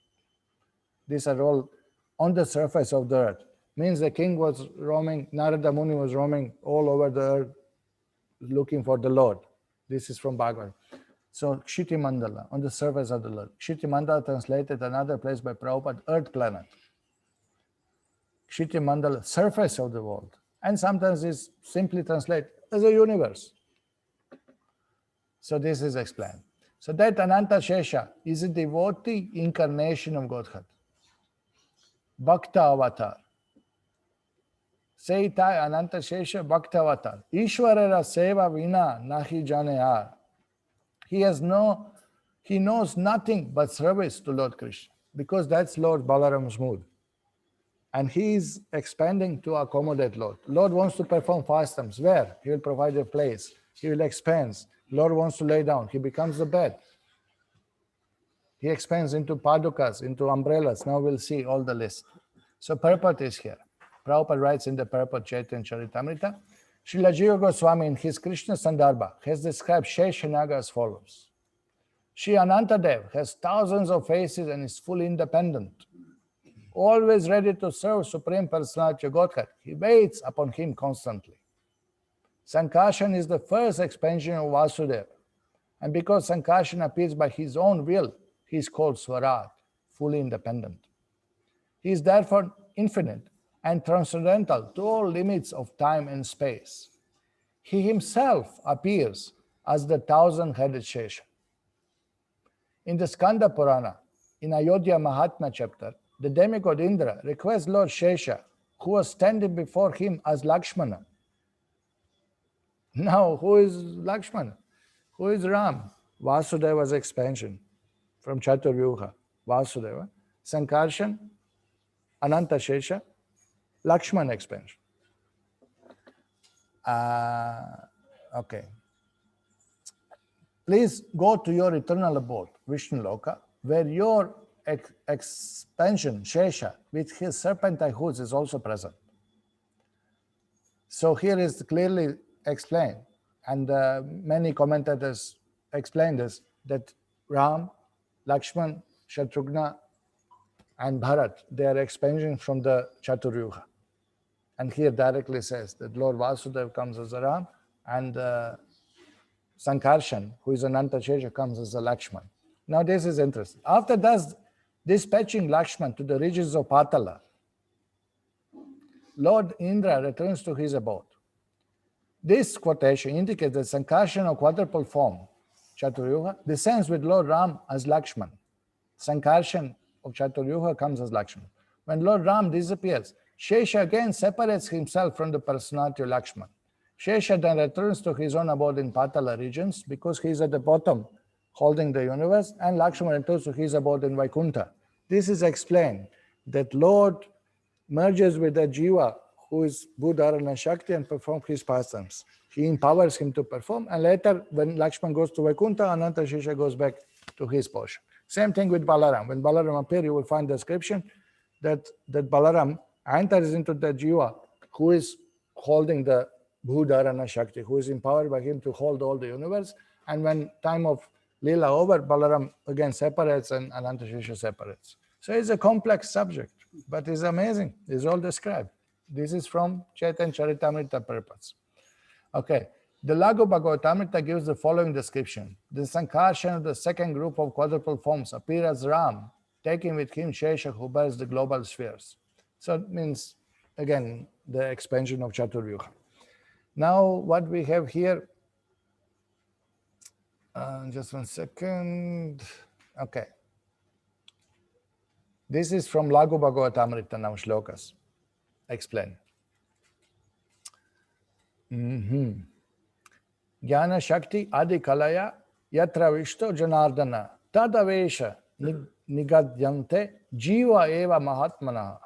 These are all on the surface of the earth. Means the king was roaming, Narada Muni was roaming all over the earth looking for the Lord. This is from Bhagavatam. So, Kshiti Mandala, on the surface of the Lord. Kshiti Mandala translated another place by Prabhupada, earth planet. Kshiti Mandala, surface of the world. And sometimes it's simply translated as a universe. So this is explained. So that Ananta Śeṣa is a devotee incarnation of Godhead. Bhakta avatar. Seitai Ananta Śeṣa Bhakta avatar. Ishwarara seva vina nahi janeyar. He knows nothing but service to Lord Krishna, because that's Lord Balaram's mood. And he is expanding to accommodate Lord. Lord wants to perform fastims. Where? He will provide a place. He will expand. Lord wants to lay down. He becomes the bed. He expands into padukas, into umbrellas. Now we'll see all the list. So purport is here. Prabhupada writes in the purport Chaitanya Charitamrita, Srila Jiva Goswami in his Krishna Sandarbha has described Śeṣa as follows. Shri Ananta Dev has thousands of faces and is fully independent. Always ready to serve Supreme Personality of Godhead. He waits upon him constantly. Sankarshan is the first expansion of Vasudeva. And because Sankarshan appears by his own will, he is called Swarat, fully independent. He is therefore infinite and transcendental to all limits of time and space. He himself appears as the thousand-headed Śeṣa. In the Skanda Purana, in Ayodhya Mahatma chapter, the demigod Indra requests Lord Śeṣa, who was standing before him as Lakshmana. Now, who is Lakshmana? Who is Ram? Vasudeva's expansion from Chaturvyuha. Vasudeva, Sankarshan, Ananta Śeṣa, Lakshmana expansion. Okay. Please go to your eternal abode, Vishnu Loka, where your expansion, Śeṣa, with his serpentine hoods is also present. So here is clearly explained, and many commentators explain this, that Ram, Lakshman, Shatrughna, and Bharat, they are expansion from the Chaturyuga. And here directly says that Lord Vasudeva comes as a Ram, and Sankarshan, who is Ananta Śeṣa, comes as a Lakshman. Now this is interesting. After thus dispatching Lakshman to the regions of Patala, Lord Indra returns to his abode. This quotation indicates that Sankarshan of quadruple form, Chaturyuga, descends with Lord Ram as Lakshman. Sankarshan of Chaturyuga comes as Lakshman. When Lord Ram disappears, Śeṣa again separates himself from the personality of Lakshman. Śeṣa then returns to his own abode in Patala regions because he is at the bottom holding the universe, and Lakshman returns to his abode in Vaikuntha. This is explained that Lord merges with the Jiva who is Buddharana Shakti and performs his pastimes. He empowers him to perform, and later when Lakshman goes to Vaikuntha, Ananta Śeṣa goes back to his portion. Same thing with Balaram. When Balaram appears, you will find the description that Balaram enters into the Jiva who is holding the Bhudharana Shakti, who is empowered by him to hold all the universe. And when time of Leela over, Balaram again separates and Ananta Śeṣa separates. So it's a complex subject, but it's amazing. It's all described. This is from Chaitanya Charitamrita purpose. Okay. The Laghu Bhagavatamrita gives the following description. The Sankarshan of the second group of quadruple forms appear as Ram, taking with him Śeṣa who bears the global spheres. So it means, again, the expansion of Chaturyuga. Now, what we have here, just 1 second. Okay. This is from Laghu Bhagavatamrita, now shlokas. Explain. Jnana Shakti Adi Kalaya Yatra Vishto Janardana Tadavesha Nigadyante Jiva Eva Mahatmana.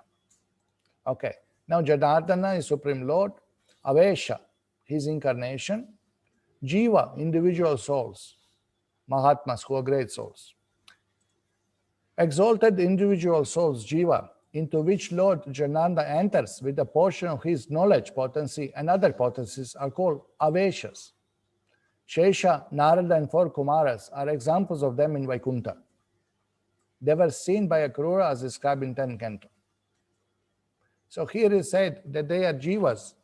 Okay. Now Janardana is Supreme Lord, Avesha, his incarnation, Jiva, individual souls, Mahatmas, who are great souls. Exalted individual souls, Jiva, into which Lord Jananda enters with a portion of his knowledge potency and other potencies are called Aveshas. Śeṣa, Narada, and 4 Kumaras are examples of them in Vaikuntha. They were seen by Akrura as described in 10th canto. So here is said that they are Jivas.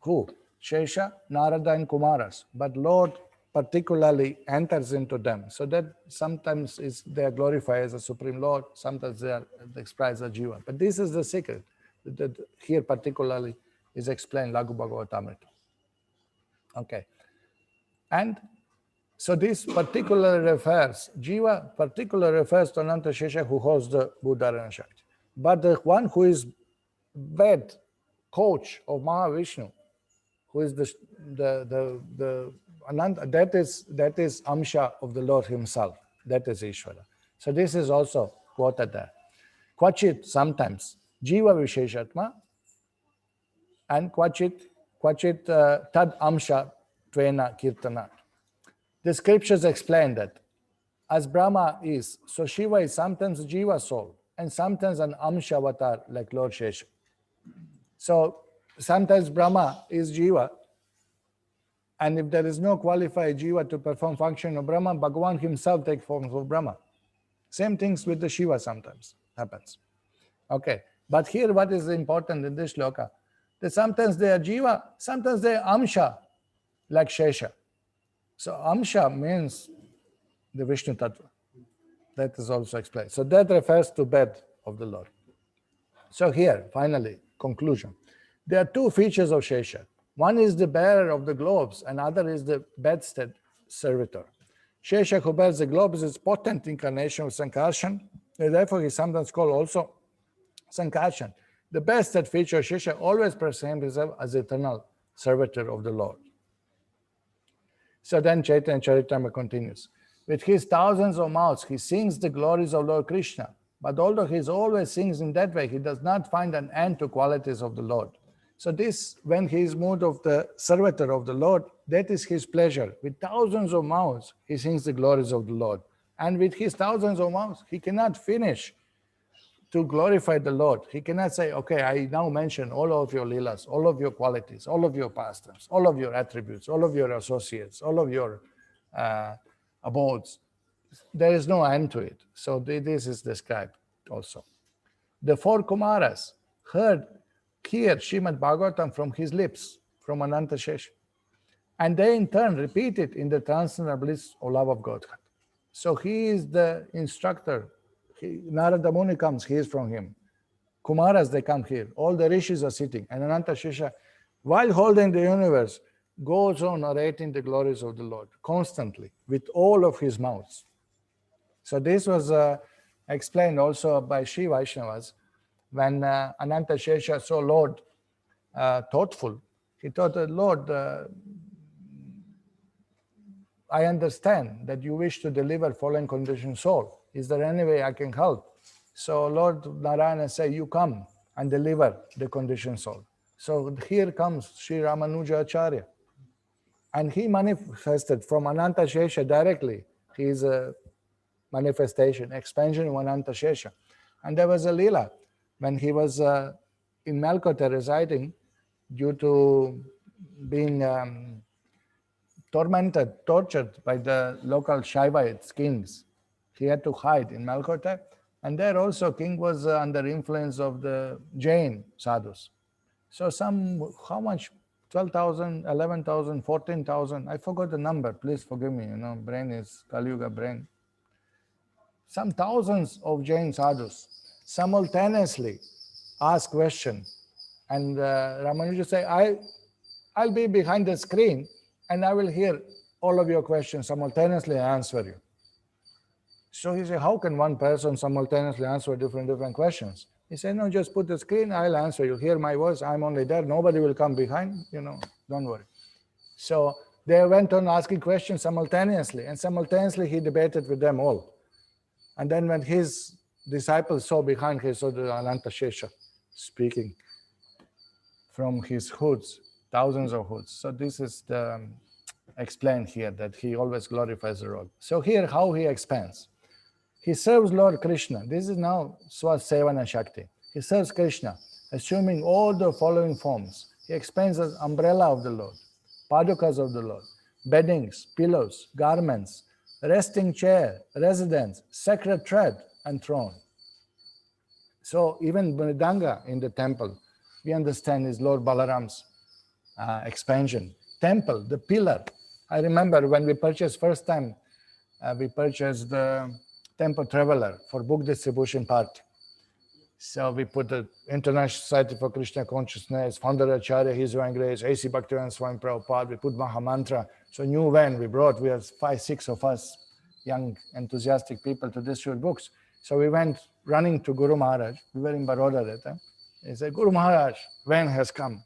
Who? Śeṣa, Narada, and Kumaras. But Lord particularly enters into them. So that sometimes they are glorified as a Supreme Lord, sometimes they are expressed as Jiva. But this is the secret that here particularly is explained, Laghu Bhagavatamrita. Okay. And so this particular refers, Jiva particular refers to Ananta Śeṣa who holds the Buddharana Shakti. But the one who is bed coach of Mahavishnu, who is the Ananta, that is Amsha of the Lord himself. That is Ishvara. So this is also quoted there. Kvachit, sometimes, Jiva Visheshatma, and Kvachit Tad Amsha Tvena Kirtanat. The scriptures explain that as Brahma is, so Shiva is sometimes a Jiva soul and sometimes an Amsha avatar like Lord Śeṣa. So sometimes Brahma is Jiva, and if there is no qualified Jiva to perform function of Brahma, Bhagavan himself takes forms of Brahma. Same things with the Shiva sometimes happens. Okay, but here what is important in this shloka, that sometimes they are Jiva, sometimes they are Amsha, like Śeṣa. So Amsha means the Vishnu Tattva. That is also explained. So that refers to bed of the Lord. So here, finally, conclusion. There are 2 features of Śeṣa. One is the bearer of the globes, and other is the bedstead servitor. Śeṣa, who bears the globes, is potent incarnation of Sankarshan, and therefore he is sometimes called also Sankarshan. The bedstead feature of Śeṣa always presents himself as eternal servitor of the Lord. So then Chaitanya Charitamrita continues. With his thousands of mouths, he sings the glories of Lord Krishna. But although he always sings in that way, he does not find an end to qualities of the Lord. So this, when he is moved of the servitor of the Lord, that is his pleasure. With thousands of mouths, he sings the glories of the Lord. And with his thousands of mouths, he cannot finish to glorify the Lord. He cannot say, okay, I now mention all of your leelas, all of your qualities, all of your pastimes, all of your attributes, all of your associates, all of your abodes. There is no end to it. So this is described also. The four Kumaras hear Srimad Bhagavatam from his lips, from Ananta Śeṣa. And they in turn repeat it in the transcendental bliss or love of Godhead. So he is the instructor. Narada Muni comes, he is from him. Kumaras, they come here. All the rishis are sitting. And Ananta Śeṣa, while holding the universe, goes on narrating the glories of the Lord constantly with all of his mouths. So this was explained also by Sri Vaishnavas when Ananta Śeṣa saw Lord thoughtful. He thought, Lord, I understand that you wish to deliver fallen conditioned soul. Is there any way I can help? So Lord Narayana said, you come and deliver the conditioned soul. So here comes Sri Ramanuja Acharya. And he manifested from Ananta Śeṣa directly. He is a manifestation, expansion of Ananta Śeṣa. And there was a Leela when he was in Melkota residing due to being tortured by the local Shaivites kings. He had to hide in Melkota. And there also king was under influence of the Jain sadhus. So how much? 12,000, 11,000, 14,000. I forgot the number. Please forgive me. Brain is Kali Yuga brain. Some thousands of Jain sadhus simultaneously ask question. And Ramanuja say, I'll be behind the screen and I will hear all of your questions simultaneously and answer you. So he said, how can one person simultaneously answer different questions? He said, no, just put the screen, I'll answer. You hear my voice, I'm only there. Nobody will come behind, don't worry. So they went on asking questions simultaneously, and simultaneously he debated with them all. And then when his disciples saw behind, he saw the Ananta Śeṣa speaking from his hoods, thousands of hoods. So this is the explained here, that he always glorifies the Lord. So here, how he expands. He serves Lord Krishna. This is now Swasevana Shakti. He serves Krishna, assuming all the following forms. He expands as umbrella of the Lord, padukas of the Lord, beddings, pillows, garments, resting chair, residence, sacred thread, and throne. So even Mridanga in the temple, we understand is Lord Balaram's expansion. Temple, the pillar. I remember when we purchased first time, we purchased the Temple Traveler for book distribution party. So we put the International Society for Krishna Consciousness, Founder Acharya, His Divine Grace, A.C. Bhaktivedanta Swami Prabhupada, we put Mahamantra. So new van we brought, we had 5-6 of us, young enthusiastic people to distribute books. So we went running to Guru Maharaj. We were in Baroda that time. He said, Guru Maharaj, van has come.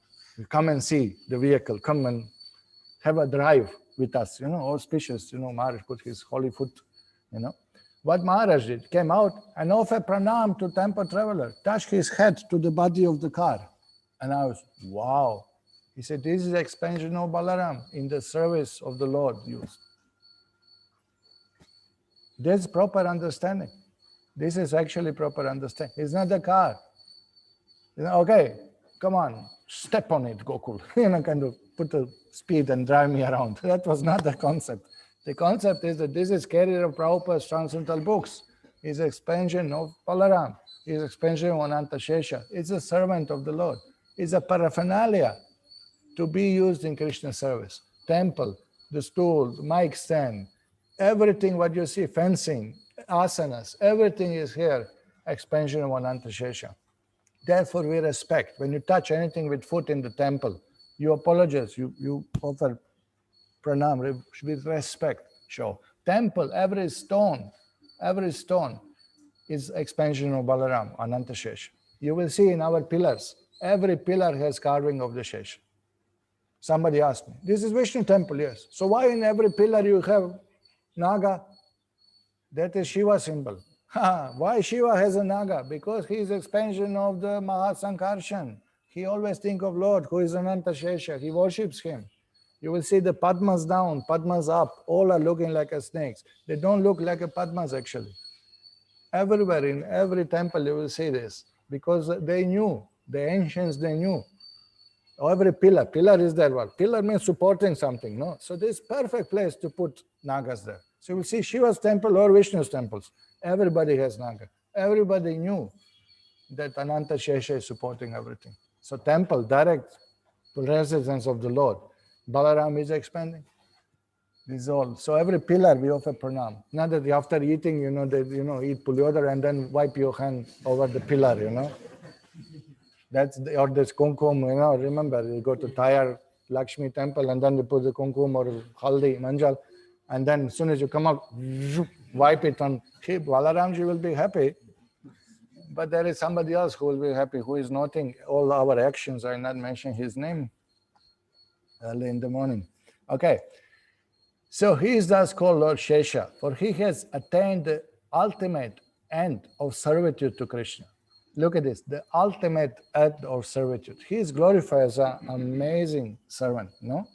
Come and see the vehicle, come and have a drive with us, auspicious, Maharaj put his holy foot, What Maharaj did, came out and offered pranam to Temple Traveler, touched his head to the body of the car. And I was, wow. He said, this is expansion of Balaram in the service of the Lord used. There's proper understanding. This is actually proper understanding. It's not the car. Okay, come on, step on it, Gokul. Kind of put the speed and drive me around. That was not the concept. The concept is that this is carrier of Prabhupada's transcendental books. It's expansion of Balaram. It's expansion of Ananta Śeṣa. It's a servant of the Lord. It's a paraphernalia to be used in Krishna service. Temple, the stool, the mic stand, everything what you see, fencing, asanas, everything is here, expansion of Ananta Śeṣa. Therefore we respect. When you touch anything with foot in the temple, you apologize, you offer pranam with respect. Show. Temple, every stone is expansion of Balaram, Ananta Śeṣa. You will see in our pillars, every pillar has carving of the Śeṣa. Somebody asked me, this is Vishnu temple, yes. So why in every pillar you have Naga? That is Shiva symbol. Why Shiva has a Naga? Because he is expansion of the Mahasankarshan. He always think of Lord who is Ananta Śeṣa. He worships him. You will see the Padmas down, Padmas up, all are looking like a snakes. They don't look like a Padmas actually. Everywhere, in every temple you will see this, because they knew, the ancients they knew. Every pillar is there. What? Pillar means supporting something, no? So this is perfect place to put Nagas there. So you will see Shiva's temple or Vishnu's temples. Everybody has Naga. Everybody knew that Ananta Śeṣa is supporting everything. So temple, direct residence of the Lord. Balaram is expanding. This is all. So every pillar we offer pranam. Not that after eating, eat puliodar and then wipe your hand over the pillar, That's or this kumkum, remember, you go to Tayar Lakshmi temple and then you put the kumkum or haldi, manjal, and then as soon as you come out, wipe it on. Balaramji will be happy, but there is somebody else who will be happy, who is noting all our actions. I not mentioning his name early in the morning. Okay. So he is thus called Lord Śeṣa, for he has attained the ultimate end of servitude to Krishna. Look at this, the ultimate end of servitude. He is glorified as an amazing servant, no?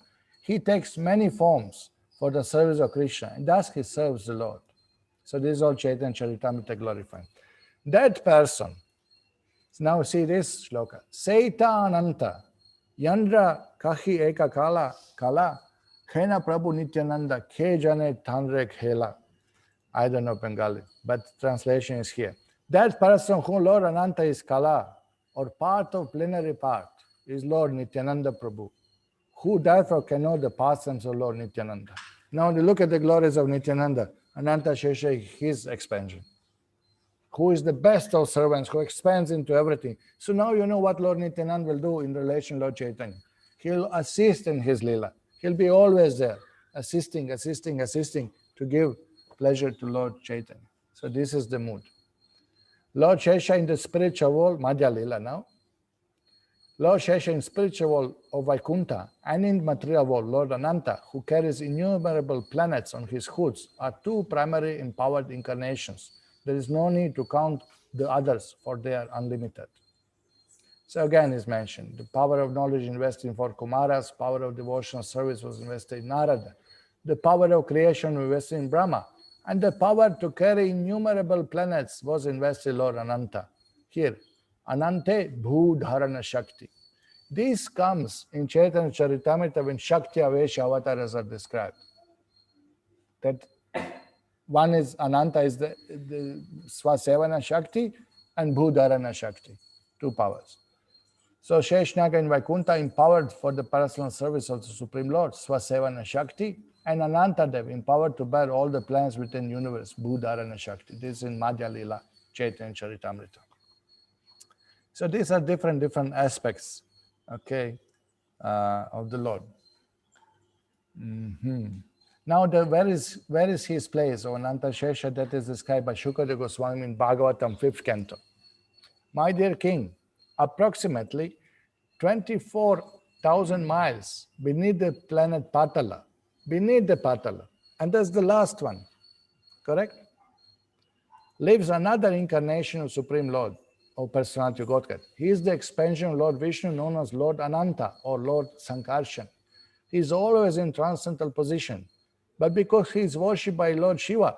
He takes many forms for the service of Krishna, and thus he serves the Lord. So this is all Chaitanya Charitamrita glorifying. That person, now see this shloka, Seita Ananta, Yandra Kahi Eka Kala, Khena Prabhu Nityananda, Ke Jane Tanre Khela. I don't know Bengali, but translation is here. That person whom Lord Ananta is Kala, or part of plenary part, is Lord Nityananda Prabhu, who therefore can know the pastimes of Lord Nityananda. Now look at the glories of Nityananda, Ananta Śeṣa, his expansion. Who is the best of servants, who expands into everything. So now you know what Lord Nityananda will do in relation to Lord Chaitanya. He'll assist in his Leela. He'll be always there, assisting to give pleasure to Lord Chaitanya. So this is the mood. Lord Śeṣa in the spiritual world, Madhya Leela now. Lord Śeṣa in spiritual world of Vaikuntha and in material world, Lord Ananta, who carries innumerable planets on his hoods, are two primary empowered incarnations. There is no need to count the others, for they are unlimited. So again is mentioned, the power of knowledge invested in four Kumaras, power of devotional service was invested in Narada, the power of creation invested in Brahma, and the power to carry innumerable planets was invested in Lord Ananta. Here, Anante Bhudharana Shakti. This comes in Chaitanya Charitamrita when Shakti Avesha avatars are described. That one is Ananta is the Swasevana Shakti and Bhudharana Shakti, two powers. So Sheshnaka in Vaikuntha empowered for the personal service of the Supreme Lord, Swasevana Shakti, and Anantadev empowered to bear all the plans within the universe, Bhudharana Shakti. This is in Madhya Leela, Chaitanya Charitamrita. So these are different aspects, okay, of the Lord. Now, where is his place, or Ananta Śeṣa, that is described by Shukadeva Goswami in Bhagavatam, 5th canto. My dear king, approximately 24,000 miles beneath the planet Patala, and that's the last one, correct? Lives another incarnation of Supreme Lord, or Personality of Godhead. He is the expansion of Lord Vishnu, known as Lord Ananta or Lord Sankarshan. He is always in transcendental position, but because he is worshipped by Lord Shiva,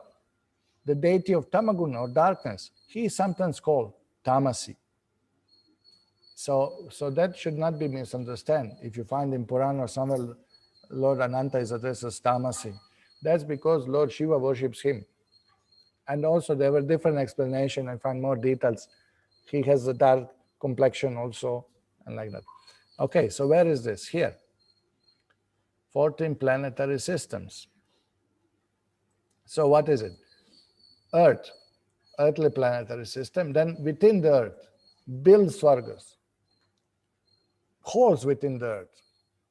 the deity of Tamaguna or darkness, he is sometimes called Tamasi. So that should not be misunderstood. If you find in Purana or somewhere Lord Ananta is addressed as Tamasi, that's because Lord Shiva worships him. And also there were different explanations. I find more details. He has a dark complexion also, and like that. Okay, so where is this? Here. 14 planetary systems. So what is it? Earth, earthly planetary system. Then within the earth, build Swargas. Holes within the earth.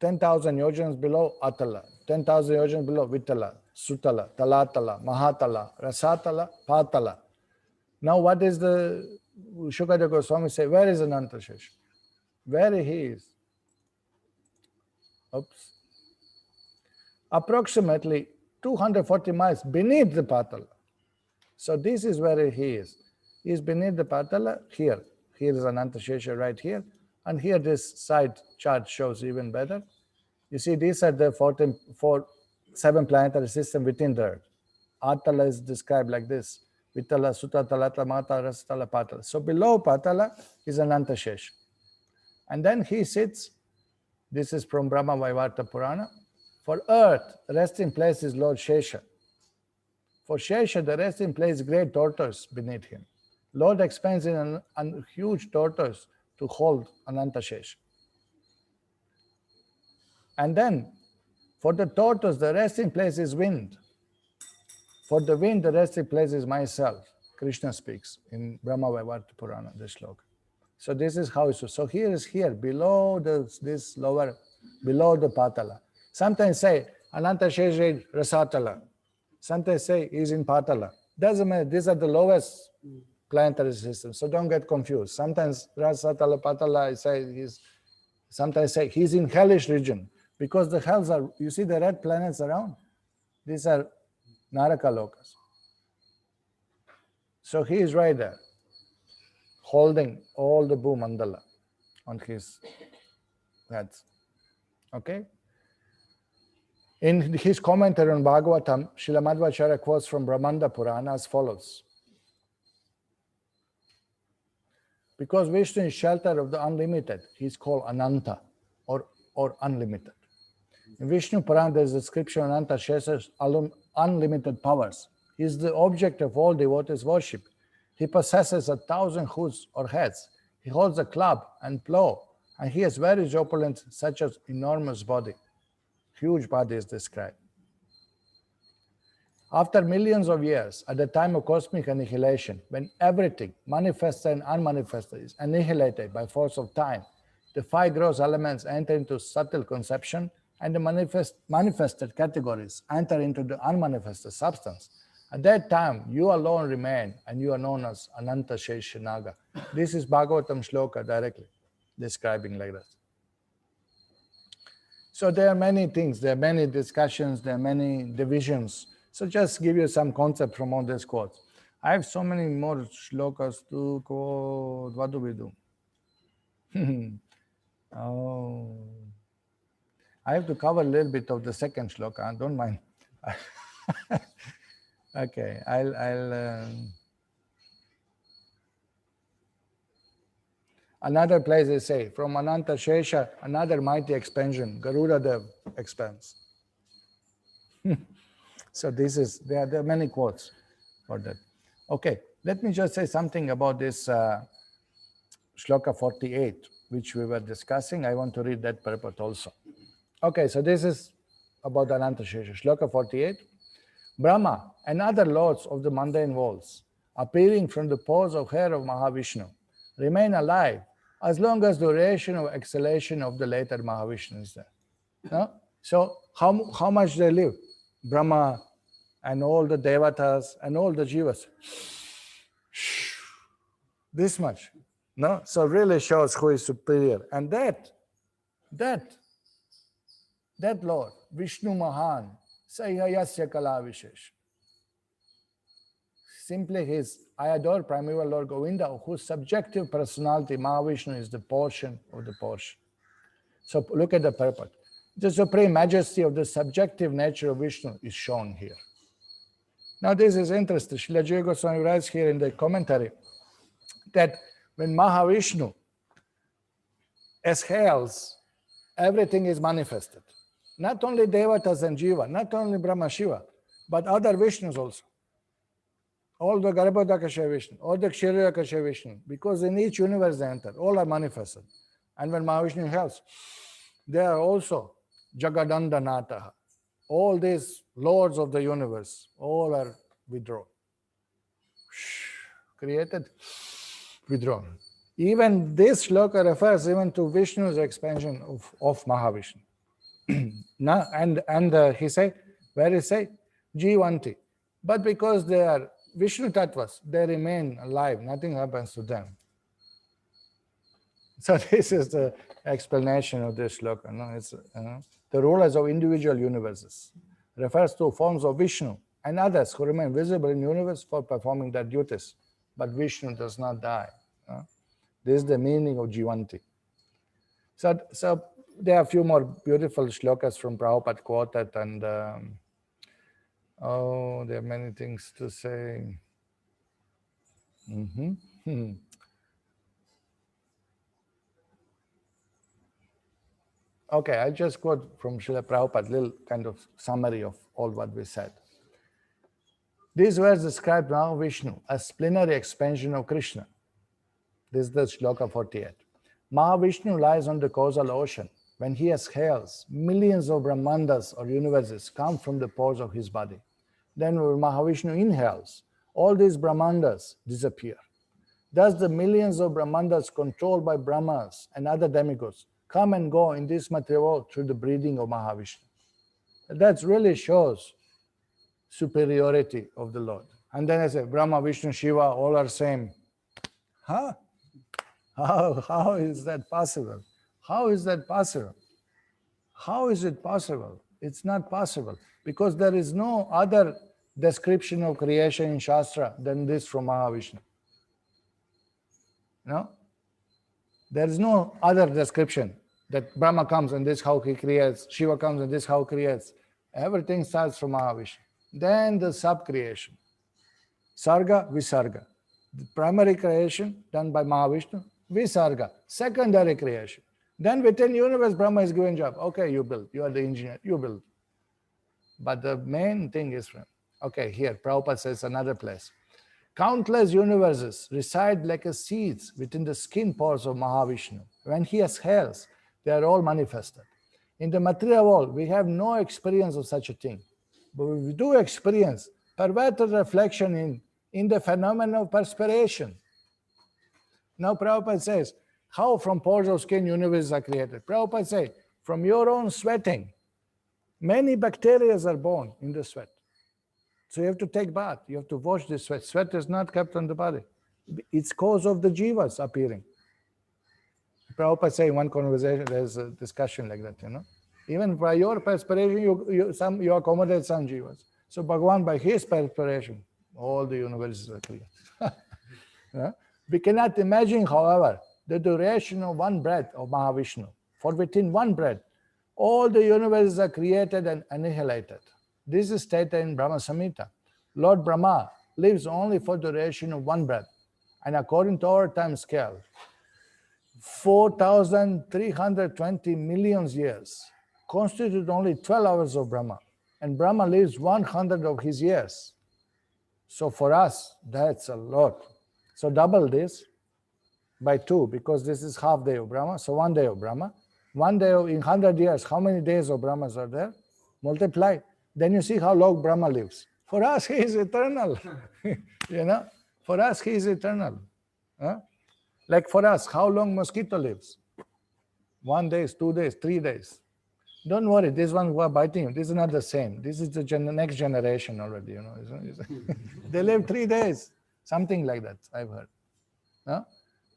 10,000 yojanas below Atala, 10,000 yojanas below Vitala, Sutala, Talatala, Mahatala, Rasatala, Patala. Now what is the Shukadeva Goswami say? Where is Ananta Śeṣa? Where he is? Oops. Approximately 240 miles beneath the Patala. So this is where he is. He is beneath the Patala here. Here is Ananta Śeṣa right here. And here this side chart shows even better. You see, these are the 7 planetary systems within the earth. Atala is described like this. Vitala, Sutta, Talatala, Mata, Rasatala, Patala. So below Patala is Ananta Śeṣa. And then he sits, this is from Brahma Vaivarta Purana. For earth, resting place is Lord Śeṣa. For Śeṣa, the resting place is great tortoise beneath him. Lord expands in a huge tortoise to hold Ananta Śeṣa. And then, for the tortoise, the resting place is wind. For the wind, the resting place is myself. Krishna speaks in Brahma-saṁhitā Purana, this sloka. So this is how it's. So here is here, below this lower, below the Patala. Sometimes say, Ananta Śeṣa is Rasatala. Sometimes say, he's in Patala. Doesn't matter, these are the lowest planetary systems, so don't get confused. Sometimes Rasatala, Patala, I say he's, sometimes say he's in hellish region, because the hells are, you see the red planets around? These are Naraka lokas. So he is right there, holding all the Bhumandala on his head. Okay? In his commentary on Bhagavatam, Srila Madhvacharya quotes from Brahmanda Purana as follows. Because Vishnu is shelter of the unlimited, he is called Ananta, or unlimited. In Vishnu Purana, there is a description of Ananta Śeṣa's unlimited powers. He is the object of all devotees' worship. He possesses 1,000 hooves or heads. He holds a club and plow, and he has various opulence such as enormous body. Huge body is described. After millions of years, at the time of cosmic annihilation, when everything, manifested and unmanifested, is annihilated by force of time, the 5 gross elements enter into subtle conception, and the manifested categories enter into the unmanifested substance. At that time, you alone remain, and you are known as Ananta Śeṣa Naga. This is Bhagavatam Shloka directly describing like that. So there are many things, there are many discussions, there are many divisions. So just give you some concept from all these quotes. I have so many more shlokas to quote. What do we do? Oh, I have to cover a little bit of the second shloka. Don't mind. Okay, I'll another place they say, from Ananta Śeṣa, another mighty expansion, Garuda Dev expands. So this is, there are many quotes for that. Okay, let me just say something about this shloka 48, which we were discussing. I want to read that purport also. Okay, so this is about Ananta Śeṣa. Shloka 48. Brahma and other lords of the mundane worlds, appearing from the pores of hair of Mahavishnu, remain alive as long as duration of exhalation of the later Mahavishnu is there. No? So how much they live? Brahma and all the devatas and all the jivas. This much. No? So really shows who is superior. And that Lord, Vishnu Mahan, Sayayasya Kala Vishesh. Simply I adore primeval Lord Govinda, whose subjective personality, Mahavishnu, is the portion of the portion. So look at the purport. The supreme majesty of the subjective nature of Vishnu is shown here. Now this is interesting. Srila Jiva Goswami writes here in the commentary that when Mahavishnu exhales, everything is manifested. Not only Devatas and Jiva, not only Brahma Shiva, but other Vishnus also. All the Garbhodakasha Vishnu, all the Kshirodakasha Vishnu, because in each universe they enter, all are manifested. And when Mahavishnu helps, they are also Jagadandanataha. All these lords of the universe, all are withdrawn. Created, withdrawn. Even this shloka refers even to Vishnu's expansion of Mahavishnu. Now, and he say, where he say, Jivanti. But because they are Vishnu Tattvas, they remain alive, nothing happens to them. So this is the explanation of this shloka. No? It's, the rulers of individual universes refers to forms of Vishnu and others who remain visible in the universe for performing their duties. But Vishnu does not die. This is the meaning of Jivanti. So there are a few more beautiful shlokas from Prabhupada quoted, and there are many things to say. Okay, I'll just quote from Srila Prabhupada, little kind of summary of all what we said. These words describe Mahavishnu as plenary expansion of Krishna. This is the shloka 48. Mahavishnu lies on the causal ocean. When he exhales, millions of Brahmandas or universes come from the pores of his body. Then when Mahavishnu inhales, all these Brahmandas disappear. Thus the millions of Brahmandas controlled by Brahmas and other demigods come and go in this material world through the breathing of Mahavishnu. That really shows superiority of the Lord. And then I say, Brahma, Vishnu, Shiva, all are same. Huh? How is that possible? How is that possible? How is it possible? It's not possible, because there is no other description of creation in Shastra than this from Mahavishnu. No? There is no other description that Brahma comes and this is how he creates, Shiva comes and this is how he creates. Everything starts from Mahavishnu. Then the sub-creation. Sarga, Visarga. The primary creation done by Mahavishnu, Visarga. Secondary creation. Then within universe, Brahma is given job. Okay, you build. You are the engineer. You build. But the main thing is, okay, here, Prabhupada says another place. Countless universes reside like a seeds within the skin pores of Mahavishnu. When he exhales, they are all manifested. In the material world, we have no experience of such a thing. But we do experience perverted reflection in the phenomenon of perspiration. Now Prabhupada says, how from pores of skin universes are created? Prabhupada says, from your own sweating, many bacteria are born in the sweat. So you have to take bath, you have to wash the sweat. Sweat is not kept on the body. It's cause of the jivas appearing. Prabhupada say in one conversation, there's a discussion like that, Even by your perspiration, you accommodate some jivas. So Bhagavan, by his perspiration, all the universes are clear. We cannot imagine, however, the duration of one breath of Mahavishnu. For within one breath, all the universes are created and annihilated. This is stated in Brahma-saṁhitā. Lord Brahma lives only for the duration of one breath. And according to our time scale, 4,320 million years constitute only 12 hours of Brahma. And Brahma lives 100 of his years. So for us, that's a lot. So double this by 2, because this is half day of Brahma. So 1 day of Brahma. 1 day in 100 years, how many days of Brahmas are there? Multiply. Then you see how long Brahma lives. For us, he is eternal. For us, he is eternal. Like for us, how long mosquito lives? 1 day, 2 days, 3 days. Don't worry, this one who are biting you, this is not the same. This is the next generation already, They live 3 days, something like that, I've heard.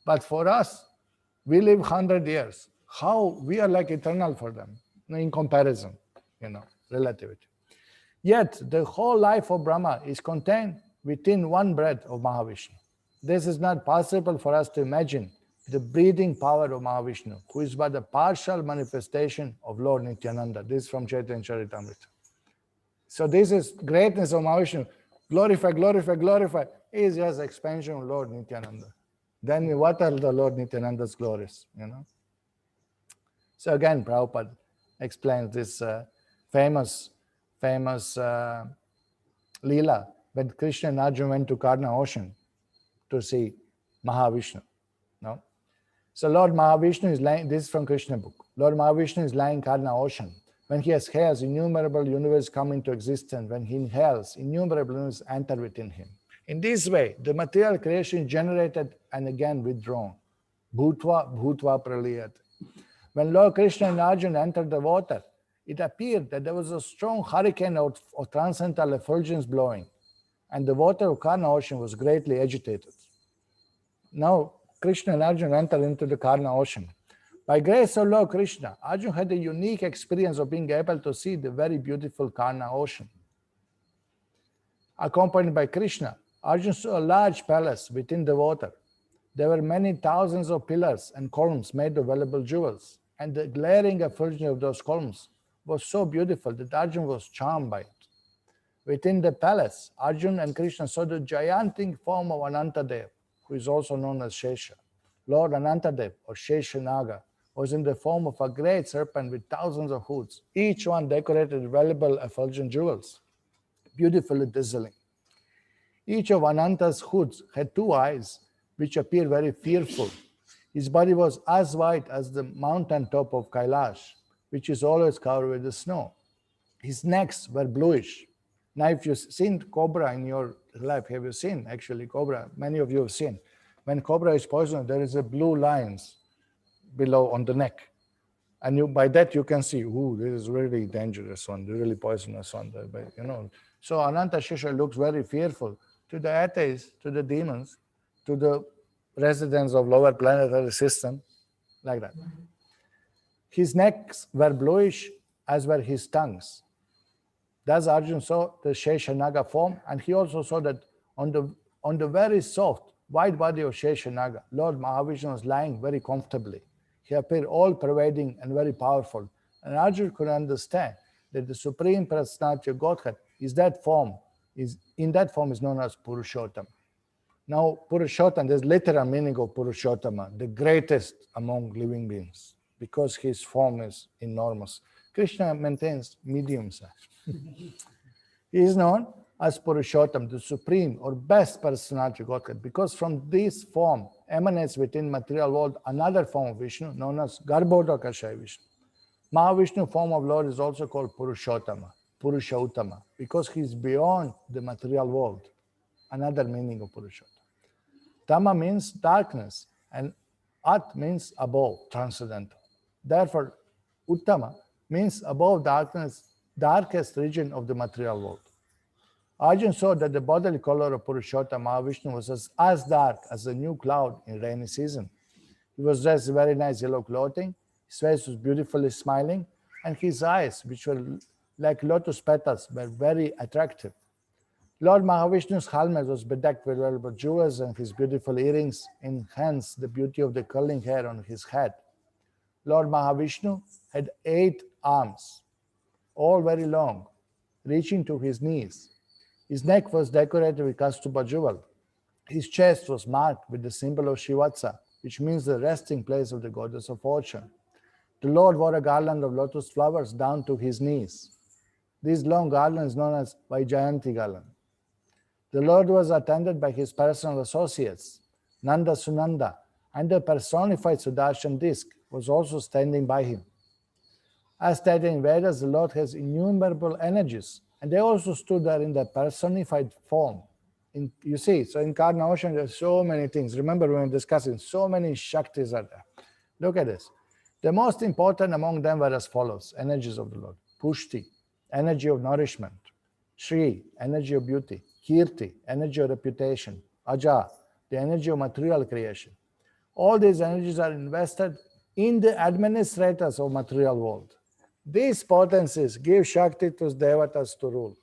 But for us, we live 100 years. How we are like eternal for them, in comparison, relativity. Yet, the whole life of Brahma is contained within one breath of Mahavishnu. This is not possible for us to imagine the breathing power of Mahavishnu, who is but a partial manifestation of Lord Nityananda. This is from Chaitanya Charitamrita. So this is greatness of Mahavishnu. Glorify, glorify, glorify is just expansion of Lord Nityananda. Then what are the Lord Nityananda's glories, So again, Prabhupada explains this famous Leela, when Krishna and Arjuna went to Karna ocean to see Mahavishnu. No? So Lord Mahavishnu is lying, this is from Krishna book. Lord Mahavishnu is lying in Karna ocean. When he exhales, innumerable universes come into existence. When he inhales, innumerable universes enter within him. In this way, the material creation is generated and again withdrawn. Bhutva, bhutva praliyat. When Lord Krishna and Arjuna entered the water, it appeared that there was a strong hurricane of transcendental effulgence blowing, and the water of Karna ocean was greatly agitated. Now, Krishna and Arjuna entered into the Karna ocean. By grace of Lord Krishna, Arjuna had a unique experience of being able to see the very beautiful Karna ocean. Accompanied by Krishna, Arjuna saw a large palace within the water. There were many thousands of pillars and columns made of valuable jewels, and the glaring effulgence of those columns was so beautiful that Arjuna was charmed by it. Within the palace, Arjuna and Krishna saw the gigantic form of Ananta, who is also known as Śeṣa. Lord Ananta, or Śeṣa Naga, was in the form of a great serpent with thousands of hoods, each one decorated with valuable effulgent jewels, beautifully dazzling. Each of Ananta's hoods had two eyes, which appeared very fearful. His body was as white as the mountain top of Kailash, which is always covered with the snow. His necks were bluish. Now, if you've seen cobra in your life, have you seen actually cobra? Many of you have seen. When cobra is poisonous, there is a blue lines below on the neck. And by that you can see, ooh, this is really dangerous one, really poisonous one. So Ananta Śeṣa looks very fearful to the atheists, to the demons, to the residents of lower planetary system, like that. His necks were bluish, as were his tongues. Thus Arjuna saw the Śeṣa Naga form, and he also saw that on the very soft, white body of Śeṣa Naga, Lord Mahavishnu was lying very comfortably. He appeared all-pervading and very powerful. And Arjuna could understand that the Supreme Personality of Godhead in that form is known as Purushottama. Now, Purushottama, there's literal meaning of Purushottama, the greatest among living beings, because his form is enormous. Krishna maintains medium size. He is known as Purushottama, the supreme or best personality of Godhead, because from this form emanates within material world another form of Vishnu known as Garbhodakashaya Vishnu. Mahavishnu form of Lord is also called Purushottama, Purushottama, because he is beyond the material world. Another meaning of Purushottama. Tama means darkness, and At means above, transcendental. Therefore, Uttama means above darkness, darkest region of the material world. Arjuna saw that the bodily color of Purushottama Mahavishnu was as dark as a new cloud in rainy season. He was dressed in very nice yellow clothing, his face was beautifully smiling, and his eyes, which were like lotus petals, were very attractive. Lord Mahavishnu's helmet was bedecked with valuable jewels and his beautiful earrings, and hence the beauty of the curling hair on his head. Lord Mahavishnu had 8 arms, all very long, reaching to his knees. His neck was decorated with Kaustubha jewel. His chest was marked with the symbol of Shivatsa, which means the resting place of the goddess of fortune. The Lord wore a garland of lotus flowers down to his knees. This long garland is known as Vaijayanti garland. The Lord was attended by his personal associates, Nanda Sunanda, and the personified Sudarshan disk was also standing by him. As stated in Vedas, the Lord has innumerable energies, and they also stood there in the personified form. You see, so in Karna Ocean, there are so many things. Remember, we were discussing, so many Shaktis are there. Look at this. The most important among them were as follows, energies of the Lord. Pushti, energy of nourishment. Shri, energy of beauty. Kirti, energy of reputation. Aja, the energy of material creation. All these energies are invested in the administrators of material world. These potencies give Shakti to Devatas to rule.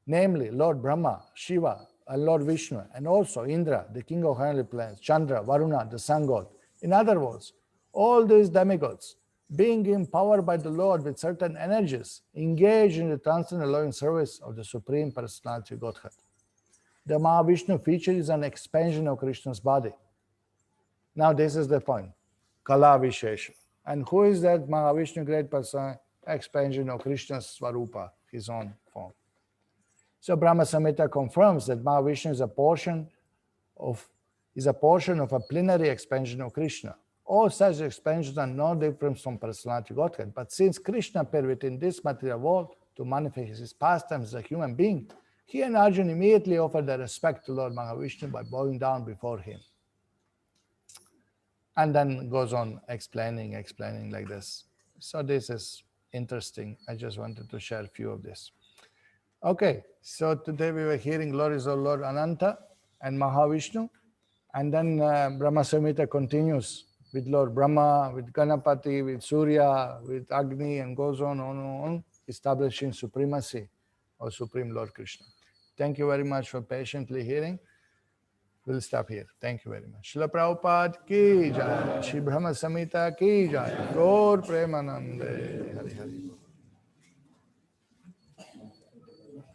Namely, Lord Brahma, Shiva, and Lord Vishnu, and also Indra, the king of heavenly planets, Chandra, Varuna, the sun god. In other words, all these demigods, being empowered by the Lord with certain energies, engage in the transcendental loving service of the Supreme Personality of Godhead. The Mahavishnu feature is an expansion of Krishna's body. Now this is the point, Kala Vishesha. And who is that Mahavishnu great person? Expansion of Krishna's Swarupa, his own form. So Brahma-saṁhitā confirms that Mahavishnu is a portion of a plenary expansion of Krishna. All such expansions are no different from personality Godhead. But since Krishna appeared within this material world to manifest his pastimes as a human being, he and Arjuna immediately offered their respect to Lord Mahavishnu by bowing down before him. And then goes on explaining like this. So this is interesting. I just wanted to share a few of this. Okay, so today we were hearing glories of Lord Ananta and Mahavishnu. And then Brahma-saṁhitā continues with Lord Brahma, with Ganapati, with Surya, with Agni, and goes on, establishing supremacy of Supreme Lord Krishna. Thank you very much for patiently hearing. We'll stop here. Thank you very much. Srila Prabhupada ki jai, Shri Brahma-saṁhitā ki jai, Gaur Premanande, Hari Hari.